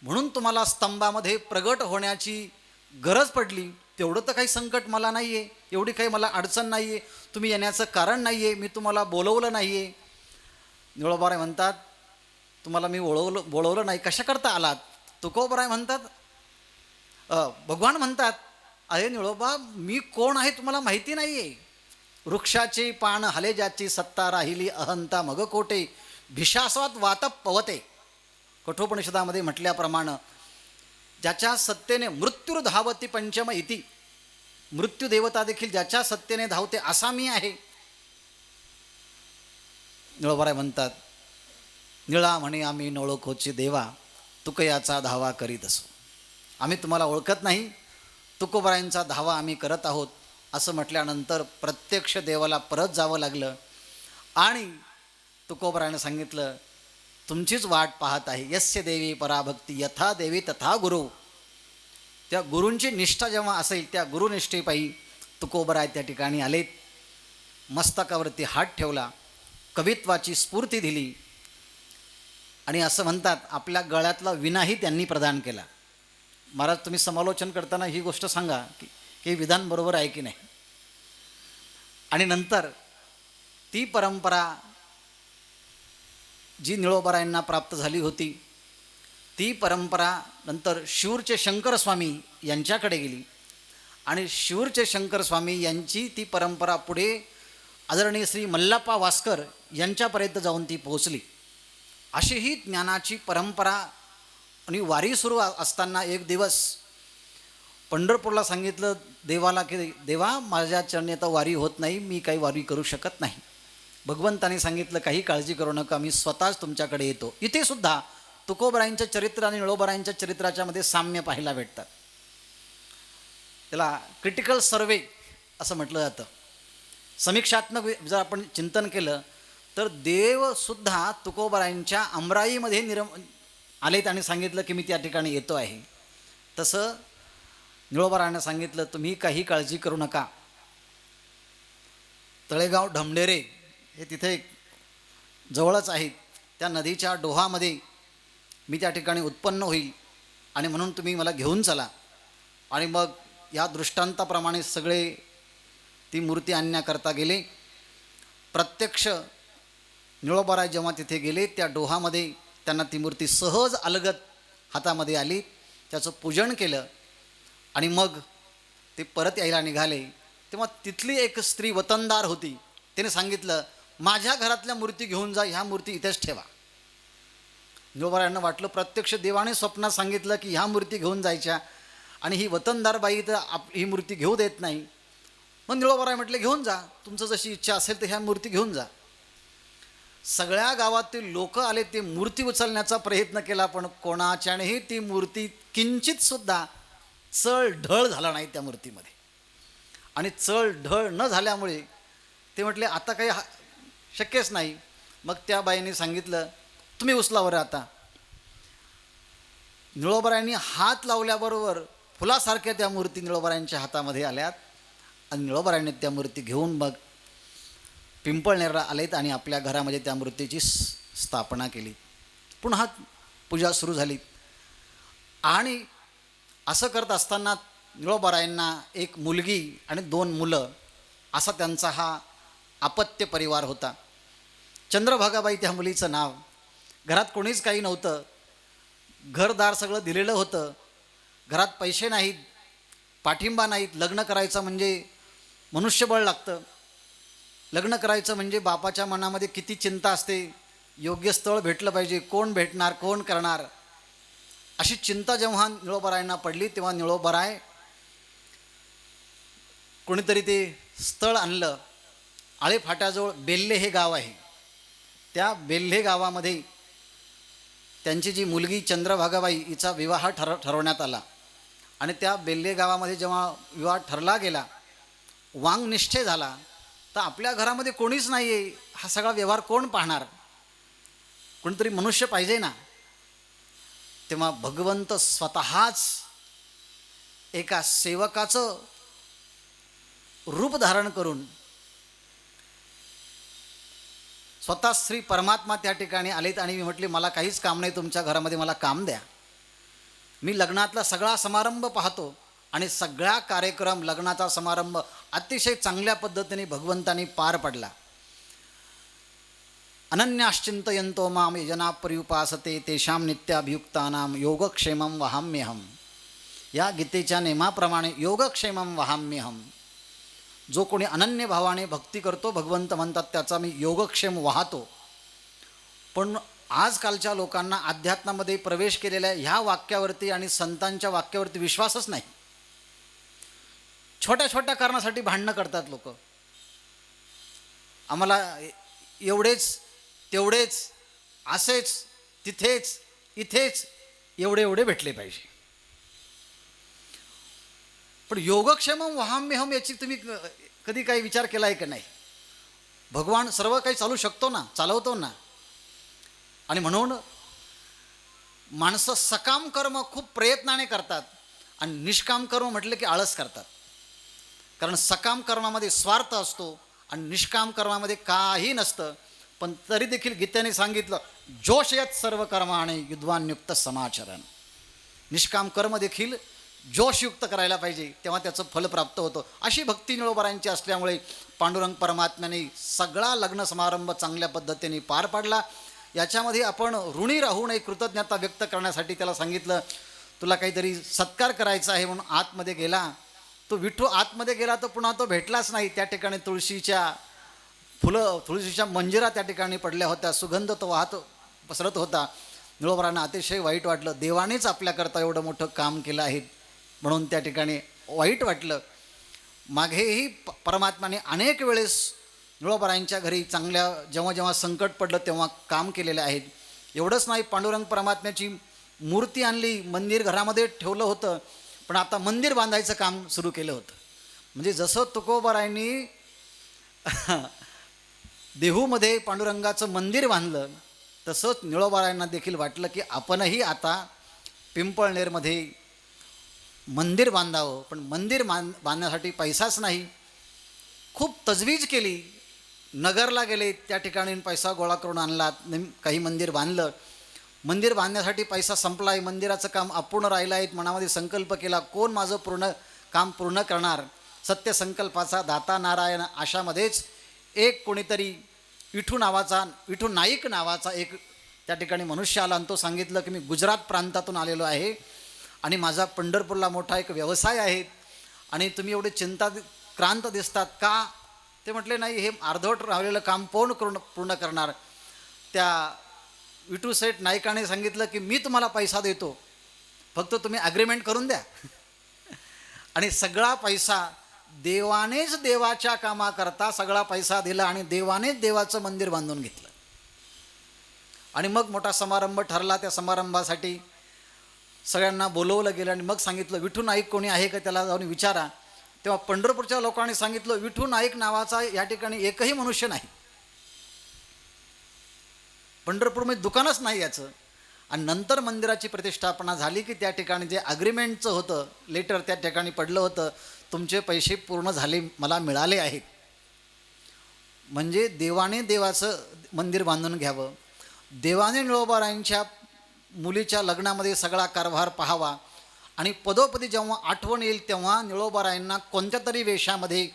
[SPEAKER 2] म्हणून तुम्हाला स्तंभामध्ये प्रगट होण्याची गरज पडली. तेवढं तर काही संकट मला नाही आहे, एवढी काही मला अडचण नाही आहे, तुम्ही येण्याचं कारण नाही आहे, मी तुम्हाला बोलवलं नाही आहे. निळोबाराय म्हणतात, तुम्हाला मी बोलवलं नाही, कशाकरता आलात? तुकोबराय म्हणतात, भगवान म्हणतात, अरे निळोबा मी कोण आहे तुम्हाला माहिती नाही आहे. वृक्षाची पान हले ज्याची सत्ता राहिली अहंता मग कोटे, भिषास्वात वात पवते. कठोपनिषदामध्ये म्हटल्याप्रमाणे ज्याच्या सत्तेने मृत्युर्धावती पंचम इति, मृत्यू देवता देखील ज्याच्या सत्तेने धावते असा मी आहे. निळोबाराय म्हणतात, निळा म्हणे आम्ही नोळखोची देवा, तुक याचा धावा करीत असो. आम्ही तुम्हाला ओळखत नाही, तुकोबारायांचा धावा आम्ही करत आहोत असं म्हटल्यानंतर प्रत्यक्ष देवाला परत जावं लागलं आणि तुकोबारायानं सांगितलं, तुमचीच वाट पाहत आहे. यस्य देवी पराभक्ती यथा देवी तथा गुरु. त्या गुरूंची निष्ठा जेव्हा असेल त्या गुरुनिष्ठेपायी तुकोबराय त्या ठिकाणी आलेत. मस्तकावरती हात ठेवला, कवित्वाची स्फूर्ती दिली आणि असं म्हणतात आपल्या गळ्यातला विनाही त्यांनी प्रदान केला. महाराज, तुम्ही समालोचन करताना ही गोष्ट सांगा की हे विधान बरोबर आहे की नाही. आणि नंतर ती परंपरा जी निळोबारायांना प्राप्त झाली होती ती परंपरा नंतर शिवूरचे शंकर स्वामी यांच्याकडे गेली आणि शिवूरचे शंकर स्वामी यांची ती परंपरा पुढे आदरणीय श्री मल्लाप्पा वास्कर यांच्यापर्यंत जाऊन ती पोहोचली. अशी ही ज्ञानाची परंपरा. आणि वारी सुरू असताना एक दिवस पंढरपूरला सांगितलं देवाला की देवा, माझ्या चरणी आता वारी होत नाही, मी काही वारी करू शकत नाही. भगवंताने सांगितलं काही काळजी करू नका, मी स्वतःच तुमच्याकडे येतो. इथे सुद्धा तुकोबारायांचं चरित्र आणि निळोबारायांच्या चरित्राच्या मध्ये साम्य पाहायला भेटतात. त्याला क्रिटिकल सर्वे असं म्हटलं जातं. समीक्षात्मक जर आपण चिंतन केलं तर देवसुद्धा तुकोबारायांच्या अमराईमध्ये आलेत आणि सांगितलं की मी त्या ठिकाणी येतो आहे. तसं निळोबारायानं सांगितलं तुम्ही काही काळजी करू नका. तळेगाव ढमढेरे हे तिथे जवळच आहेत, त्या नदीच्या डोहामध्ये मी त्या ठिकाणी उत्पन्न होईल आणि म्हणून तुम्ही मला घेऊन चला. आणि मग या दृष्टांताप्रमाणे सगळे ती मूर्ती आणण्याकरता गेले. प्रत्यक्ष निळोबाराय जेव्हा तिथे गेले त्या डोहामध्ये त्यांना ती मूर्ती सहज अलगद हातामध्ये आली. त्याचं पूजन केलं आणि मग ते परत यायला निघाले. तेव्हा तिथली एक स्त्री वतनदार होती, तिने सांगितलं माझ्या घरातल्या मूर्ती घेऊन जा, ह्या मूर्ती इथेच ठेवा. निळोबारायांना वाटलं प्रत्यक्ष देवाने स्वप्नात सांगितलं की ह्या मूर्ती घेऊन जायच्या आणि ही वतनदार बाई तर ही मूर्ती घेऊ देत नाही. मग निळोबाराय म्हटले घेऊन जा, तुमचं जशी इच्छा असेल तर ह्या मूर्ती घेऊन जा. सगळ्या गावातील लोक आले, ते मूर्ती उचलण्याचा प्रयत्न केला पण कोणाच्यानेही ती मूर्ती किंचितसुद्धा चळ ढळ झाला नाही त्या मूर्तीमध्ये. आणि चळ ढळ न झाल्यामुळे ते म्हटले आता काही शक्यच नाही. मग त्या बाईने सांगितलं तुम्ही उचलावर. आता निळोबारायांनी हात लावल्याबरोबर फुलासारख्या त्या मूर्ती निळोबारायांच्या हातामध्ये आल्यात आणि निळोबारायांनी त्या मूर्ती घेऊन मग पिंपळनेरला आलेत आणि आपल्या घरामध्ये त्या मूर्तीची स्थापना केली. पुन्हा पूजा सुरू झाली. आणि असं करत असताना निळोबारायांना एक मुलगी आणि 2 मुलं असा त्यांचा हा अपत्य परिवार होता. चंद्रभागाबाई त्या मुलीचं नाव. घरात कोणीच काही नव्हतं, घरदार सगळं दिलेलं होतं, घरात पैसे नाहीत, पाठिंबा नाहीत. लग्न करायचं म्हणजे मनुष्यबळ लागतं, लग्न करायचं म्हणजे बापाच्या मनामध्ये किती चिंता असते, योग्य स्थळ भेटलं पाहिजे, कोण भेटणार, कोण करणार, अशी चिंता जेव्हा निळोबारायांना पडली तेव्हा निळोबाराय कोणीतरी ते स्थळ आणलं. आळे फाट्याजवळ बेल्ले हे गाव आहे, त्या बेल्हे गावामध्ये त्यांची जी मुलगी चंद्रभागाबाई हिचा विवाह ठरवण्यात आला. आणि त्या बेल्ले गावामध्ये जेव्हा विवाह ठरला गेला, वांगनिष्ठे झाला, तर आपल्या घरामध्ये कोणीच नाही आहे, हा सगळा व्यवहार कोण पाहणार, कोणीतरी मनुष्य पाहिजे ना. तेव्हा भगवंत स्वतःच एका सेवकाचं रूप धारण करून स्वतः श्री परमात्मा त्या ठिकाणी आलेत आणि मी म्हटले मला काहीच काम नाही तुमच्या घरामध्ये, मला काम द्या. मी लग्नातला सगळा समारंभ पाहतो आणि सगळा कार्यक्रम लग्नाचा समारंभ अतिशय चांगल्या पद्धतीने भगवंतानी पार पडला. अनन्याश्चिंतयन्तो माम जना पर्युपासते तेषां नित्याभियुक्तानां योगक्षेमं वहाम्यहम. या गीतेच्या नेमाप्रमाणे योगक्षेमं वहाम्यहम. जो कोणी अनन्य भावाने भक्ती करतो, भगवंत म्हणतात त्याचा मी योगक्षेम वाहतो. पण आजकालच्या लोकांना अध्यात्मामध्ये प्रवेश केलेल्या ह्या वाक्यावरती आणि संतांच्या वाक्यावरती विश्वासच नाही. छोट्या छोट्या कारणासाठी भांडणं करतात लोक. आम्हाला एवढेच तेवढेच असेच तिथेच इथेच एवढे एवढे भेटले पाहिजे. पण योगक्षेमम वहाम्यहम याची तुम्ही कधी काही विचार केला आहे का नाही? भगवान सर्व काही चालू शकतो ना, चालवतो ना. आणि म्हणून माणसं सकाम कर्म खूप प्रयत्नाने करतात आणि निष्काम कर्म म्हटलं की आळस करतात. कारण सकाम कर्मामध्ये स्वार्थ असतो आणि निष्काम कर्मामध्ये काही नसतं. पण तरी देखील गीतेने सांगितलं, जोशयत सर्व कर्माने युद्धान्युक्त समाचरण. निष्काम कर्म देखील जोशयुक्त करायला पाहिजे, तेव्हा त्याचं फल प्राप्त होतं. अशी भक्ती निळोबारांची असल्यामुळे पांडुरंग परमात्म्याने सगळा लग्न समारंभ चांगल्या पद्धतीने पार पाडला. याच्यामध्ये आपण ऋणी राहू नये, कृतज्ञता व्यक्त करण्यासाठी त्याला सांगितलं, तुला काहीतरी सत्कार करायचा आहे म्हणून आतमध्ये गेला. तो विठू आतमध्ये गेला तर पुन्हा तो भेटलाच नाही. त्या ठिकाणी तुळशीच्या मंजिरा त्या ठिकाणी पडल्या होत्या, सुगंध तो वाहत पसरत होता. निळोबारांना अतिशय वाईट वाटलं, देवानेच आपल्याकरता एवढं मोठं काम केलं आहे म्हणून त्या ठिकाणी वाईट वाटलं. मागेही परमात्म्याने अनेक वेळेस निळोबारांच्या घरी चांगल्या जेव्हा जेव्हा संकट पडलं तेव्हा काम केलेले आहेत. एवढंच नाही, पांडुरंग परमात्म्याची मूर्ती आणली, मंदिर घरामध्ये ठेवलं होतं, पण आता मंदिर बांधायचं काम सुरू केलं होतं. म्हणजे जसं तुकोबारायांनी देहूमध्ये पांडुरंगाचं मंदिर बांधलं, तसंच निळोबारायांना देखील वाटलं की आपणही आता पिंपळनेरमध्ये मंदिर बांधावं. पण मंदिर बांधण्यासाठी पैसाच नाही. खूप तजवीज केली, नगरला गेले, त्या ठिकाणी पैसा गोळा करून आणला, काही मंदिर बांधलं. मंदिर बांधण्यासाठी पैसा संपला आहे, मंदिराचं काम अपूर्ण राहिलं आहे. मनामध्ये संकल्प केला, कोण माझं काम पूर्ण करणार? सत्यसंकल्पाचा दाता नारायण. अशामध्येच एक कोणीतरी विठू नाईक नावाचा एक त्या ठिकाणी मनुष्य आला आणि तो सांगितलं की मी गुजरात प्रांतातून आलेलो आहे आणि माझा पंढरपूरला मोठा एक व्यवसाय आहे आणि तुम्ही एवढे चिंताक्रांत दिसतात का? ते म्हटले, नाही, हे अर्धवट राहिलेलं काम पूर्ण करणार. त्या विठू सेठ नाईकाने सांगितलं की मी तुम्हाला पैसा देतो, फक्त तुम्ही ॲग्रीमेंट करून द्या. आणि सगळा पैसा देवानेच देवाच्या कामाकरता सगळा पैसा दिला आणि देवानेच देवाचं मंदिर बांधून घेतलं. आणि मग मोठा समारंभ ठरला. त्या समारंभासाठी सगळ्यांना बोलवलं गेलं आणि मग सांगितलं, विठू नाईक कोणी आहे का, त्याला जाऊन विचारा. तेव्हा पंढरपूरच्या लोकांनी सांगितलं, विठू नाईक नावाचा या ठिकाणी एकही मनुष्य नाही, पंढरपूरमध्ये दुकानच नाही याचं. आणि नंतर मंदिराची प्रतिष्ठापना झाली की त्या ठिकाणी जे अग्रीमेंटचं होतं लेटर त्या ठिकाणी पडलं होतं, तुमचे पैसे पूर्ण झाले, मला मिळाले आहेत. म्हणजे देवाने देवाचं मंदिर बांधून घ्यावं, देवाने निळोबारायांच्या मुलीच्या लग्नामध्ये सगळा कारभार पाहावा आणि पदोपदी जेव्हा आठवण येईल तेव्हा निळोबारायांना कोणत्या तरी वेशामध्ये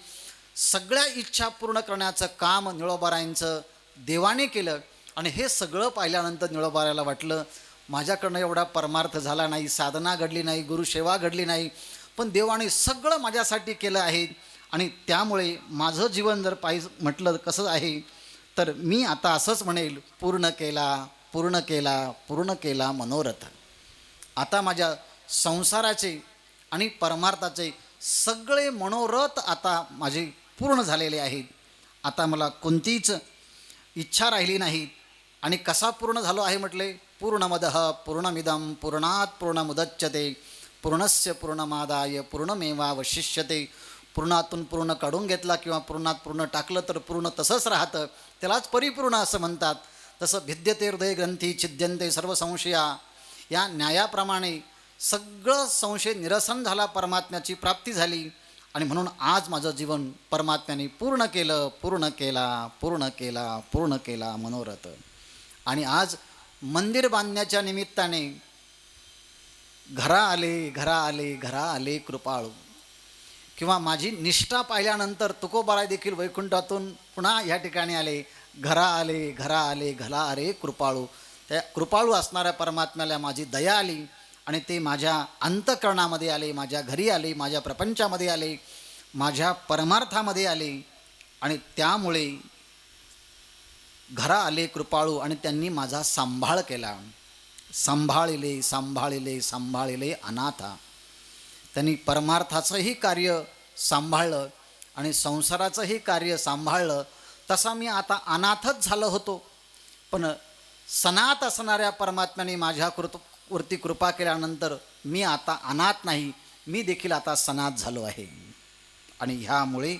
[SPEAKER 2] सगळ्या इच्छा पूर्ण करण्याचं काम निळोबारायांचं देवाने केलं. आणि हे सगळं पाहिल्यानंतर निळोबारायाला वाटलं, माझ्याकडनं एवढा परमार्थ झाला नाही, साधना घडली नाही, गुरुसेवा घडली नाही, पण देवाने सगळं माझ्यासाठी केलं आहे. आणि त्यामुळे माझं जीवन जर म्हटलं कसं आहे, तर मी आता असंच म्हणेल, पूर्ण केला मनोरथ. आता माझ्या संसाराचे आणि परमार्थाचे सगळे मनोरथ आता माझे पूर्ण झालेले आहेत. आता मला कोणतीच इच्छा राहिली नाही. आणि कसा पूर्ण झालो आहे म्हटले, पूर्णमदः पूर्णमिदं पूर्णात पूर्णमुदच्यते पूर्णस्य पूर्णमादाय पूर्णमेवावशिष्यते. पूर्णातून पूर्ण काढून घेतला किंवा पूर्णात पूर्ण टाकलं तर पूर्ण तसंच राहतं, त्यालाच परिपूर्ण असं म्हणतात. तसं भिद्यते हृदय ग्रंथी छिद्यन्ते सर्व संशया, या न्यायाप्रमाणे सगळं संशय निरसन झाला, परमात्म्याची प्राप्ती झाली. आणि म्हणून आज माझं जीवन परमात्म्याने पूर्ण केला मनोरथ. आणि आज मंदिर बांधण्याच्या निमित्ताने घरा आले कृपाळू, किंवा माझी निष्ठा पाहिल्यानंतर तुकोबाराय देखील वैकुंठातून पुन्हा ह्या ठिकाणी आले. घरा आले कृपाळू. त्या कृपाळू असणाऱ्या परमात्म्याला माझी दया आली आणि ते माझ्या अंतःकरणामध्ये आले, माझ्या घरी आले, माझ्या प्रपंचामध्ये आले, माझ्या परमार्थामध्ये आले. आणि त्यामुळे घरा आले कृपाळू आणि त्यांनी माझा सांभाळ केला. सांभाळिले अनाथा. त्यांनी परमार्थाचंही कार्य सांभाळलं आणि संसाराचंही कार्य सांभाळलं. तसा मी आता अनाथच झालो होतो, पण सनात असणाऱ्या परमात्म्याने माझ्या वरती कृपा केल्यानंतर मी आता अनाथ नाही, मी देखील आता सनात झालो आहे. आणि ह्यामुळे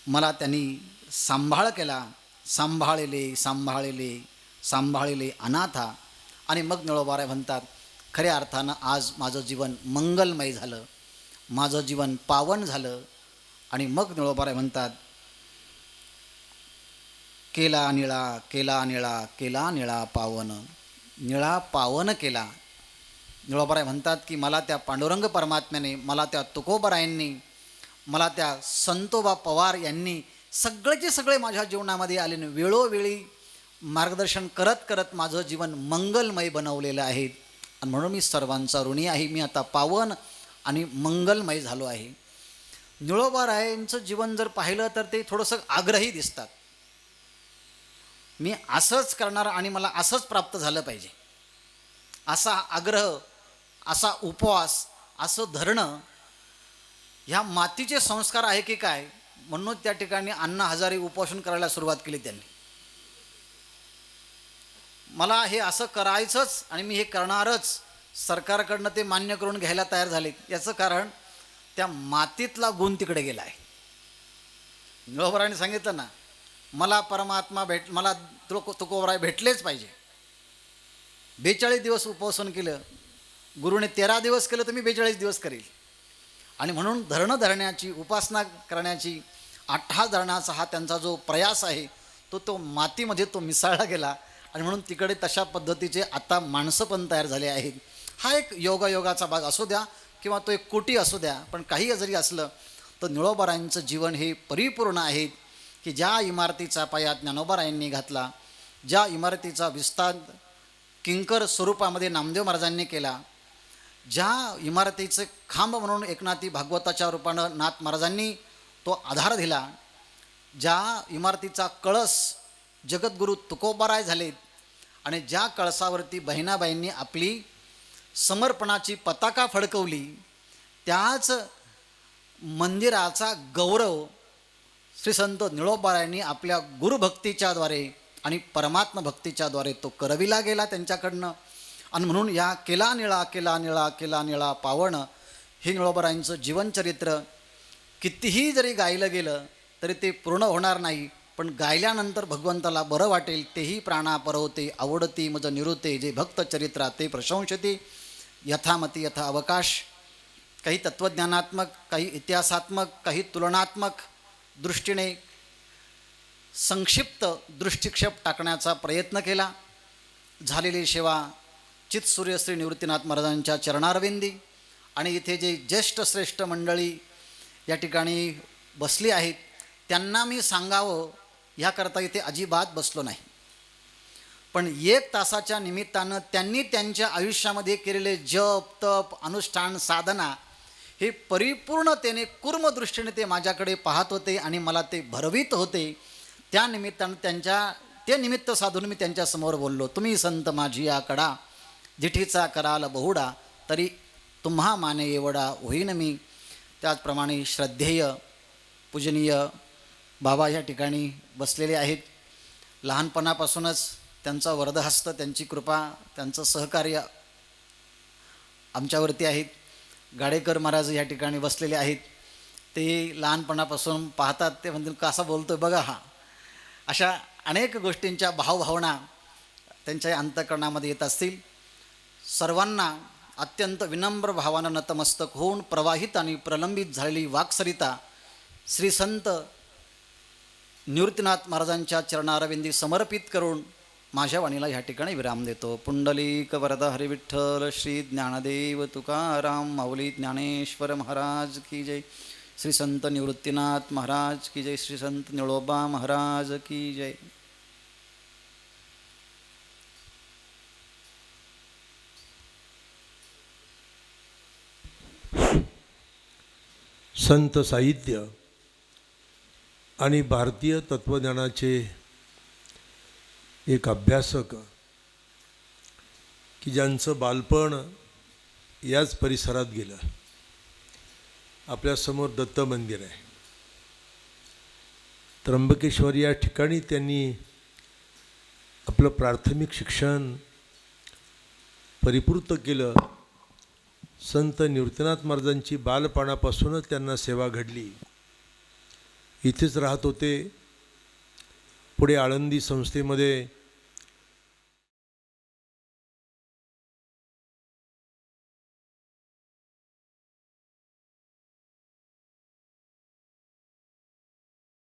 [SPEAKER 2] मला त्यांनी सांभाळ केला. सांभाळले सांभाळले सांभाळले अनाथा. आणि मग निळोबाराय म्हणतात, खऱ्या अर्थानं आज माझं जीवन मंगलमय झालं, माझं जीवन पावन झालं. आणि मग निळोबाराय म्हणतात, केला निळा केला निळा केला निळा पावन, निळा पावन केला. निळोबाराय म्हणतात की मला त्या पांडुरंग परमात्म्याने, मला त्या तुकोबारायांनी, मला त्या संतोबा पवार यांनी सगळेचे सगळे माझ्या जीवनामध्ये आले, वेळोवेळी मार्गदर्शन करत करत माझं जीवन मंगलमय बनवलेलं आहे. आणि म्हणून मी सर्वांचा ऋणी आहे. मी आता पावन आणि मंगलमय झालो आहे. निळोबारायांचं जीवन जर पाहिलं तर ते थोडंसं आग्रही दिसतात. मी असंच करणार आणि मला असंच प्राप्त झालं पाहिजे, असा आग्रह, असा उपवास, असं धरणं, ह्या मातीचे संस्कार आहे की काय, म्हणून त्या ठिकाणी अण्णा हजारे उपोषण करायला सुरुवात केली त्यांनी. मला हे असं करायचंच आणि मी हे करणारच, सरकारकडनं ते मान्य करून घ्यायला तयार झाले. याचं कारण त्या मातीतला गुण तिकडे गेला आहे. निळोबारायांनी सांगितलं ना, मला परमात्मा मला तुकोबाराय भेटलेच पाहिजे. 42 दिवस उपोषण केलं, गुरुने 13 दिवस केलं तर मी 42 दिवस करेल. आणि म्हणून धरणं धरण्याची, उपासना करण्याची, आठा धरण्याचा हा त्यांचा जो प्रयास आहे तो मातीमध्ये तो मिसळला गेला. आणि म्हणून तिकडे तशा पद्धतीचे आता माणसं पण तयार झाले आहेत. हा एक योगायोगाचा भाग असू द्या किंवा तो एक कोटी असू द्या, पण काही जरी असलं तर निळोबारायांचं जीवन हे परिपूर्ण आहे की ज्या इमारतीचा पाया ज्ञानोबारायांनी घातला, ज्या इमारतीचा विस्तार किंकर स्वरूपामध्ये नामदेव महाराजांनी केला, ज्या इमारतीचे खांब म्हणून एकनाथी भागवताच्या रूपानं नाथ महाराजांनी तो आधार दिला, ज्या इमारतीचा कळस जगद्गुरू तुकोबाराय झालेत आणि ज्या कळसावरती बहिणाबाईंनी आपली समर्पणाची पताका फडकवली, त्याच मंदिराचा गौरव श्री संत निळोबारायांनी आपल्या गुरुभक्तीच्याद्वारे आणि परमात्मा भक्तीच्याद्वारे तो करविला गेला त्यांच्याकडनं. आणि म्हणून या केला निळा केला निळा केला निळा पावण हे निळोबारायांचं जीवनचरित्र कितीही जरी गायलं गेलं तरी ते पूर्ण होणार नाही. पण गायल्यानंतर भगवंताला बरं वाटेल, तेही प्राणा परवते आवडती मज निरुते, जे भक्त चरित्रा ते प्रशंसते, यथामती यथा अवकाश. काही तत्त्वज्ञानात्मक, काही इतिहासात्मक, काही तुलनात्मक दृष्टीने संक्षिप्त दृष्टिक्षेप टाकण्याचा प्रयत्न केला. झालेली सेवा चित्सूर्य श्री निवृत्तीनाथ महाराजांच्या चरणारविंदी. आणि इथे जे ज्येष्ठ श्रेष्ठ मंडळी या ठिकाणी बसली आहेत त्यांना मी सांगावं ह्याकरता इथे अजिबात बसलो नाही. पण 1 तासाच्या निमित्तानं त्यांनी त्यांच्या आयुष्यामध्ये केलेले जप तप अनुष्ठान साधना हे परिपूर्णतेने कूर्मदृष्टीने ते माझ्याकडे पाहत होते आणि मला ते भरवीत होते. त्या निमित्तानं ते निमित्त साधून मी त्यांच्यासमोर बोललो, तुम्ही संत माझी या कडा, जिठीचा कराल बहुडा, तरी तुम्हा माने एवढा होईन मी. त्याचप्रमाणे श्रद्धेय पूजनीय बाबा या ठिकाणी बसलेले आहेत. लहानपणापासूनच त्यांचा वरदहस्त, त्यांची कृपा, त्यांचं सहकार्य आमच्यावरती आहेत. गाडेकर महाराज या ठिकाणी बसलेले आहेत. ते लहानपणापासून पाहतात, ते म्हणतील कसा बोलतोय बघा हा. अशा अनेक गोष्टींच्या भावभावना त्यांच्या अंतःकरणामध्ये येत असतील. सर्वांना अत्यंत विनम्र भावानं नतमस्तक होऊन प्रवाहित आणि प्रलंबित झालेली वाक्सरिता श्री संत निवृत्तीनाथ महाराजांच्या चरणारविंदी समर्पित करून माझ्या वाणीला ह्या ठिकाणी विराम देतो. पुंडलिक वरद हरिविठ्ठल श्री ज्ञानदेव तुकाराम माऊली ज्ञानेश्वर महाराज की जय. श्री संत निवृत्तीनाथ महाराज की जय. श्री संत निळोबा महाराज की जय.
[SPEAKER 3] संत साहित्य आणि भारतीय तत्त्वज्ञानाचे एक अभ्यासक की ज्यांचं बालपण याच परिसरात गेलं. आपल्यासमोर दत्त मंदिर आहे. त्र्यंबकेश्वर या ठिकाणी त्यांनी आपलं प्राथमिक शिक्षण परिपूर्ण केलं. संत निवृत्तीनाथ महाराजांची बालपणापासूनच त्यांना सेवा घडली. इथेच राहत होते. पुढे आळंदी संस्थेमध्ये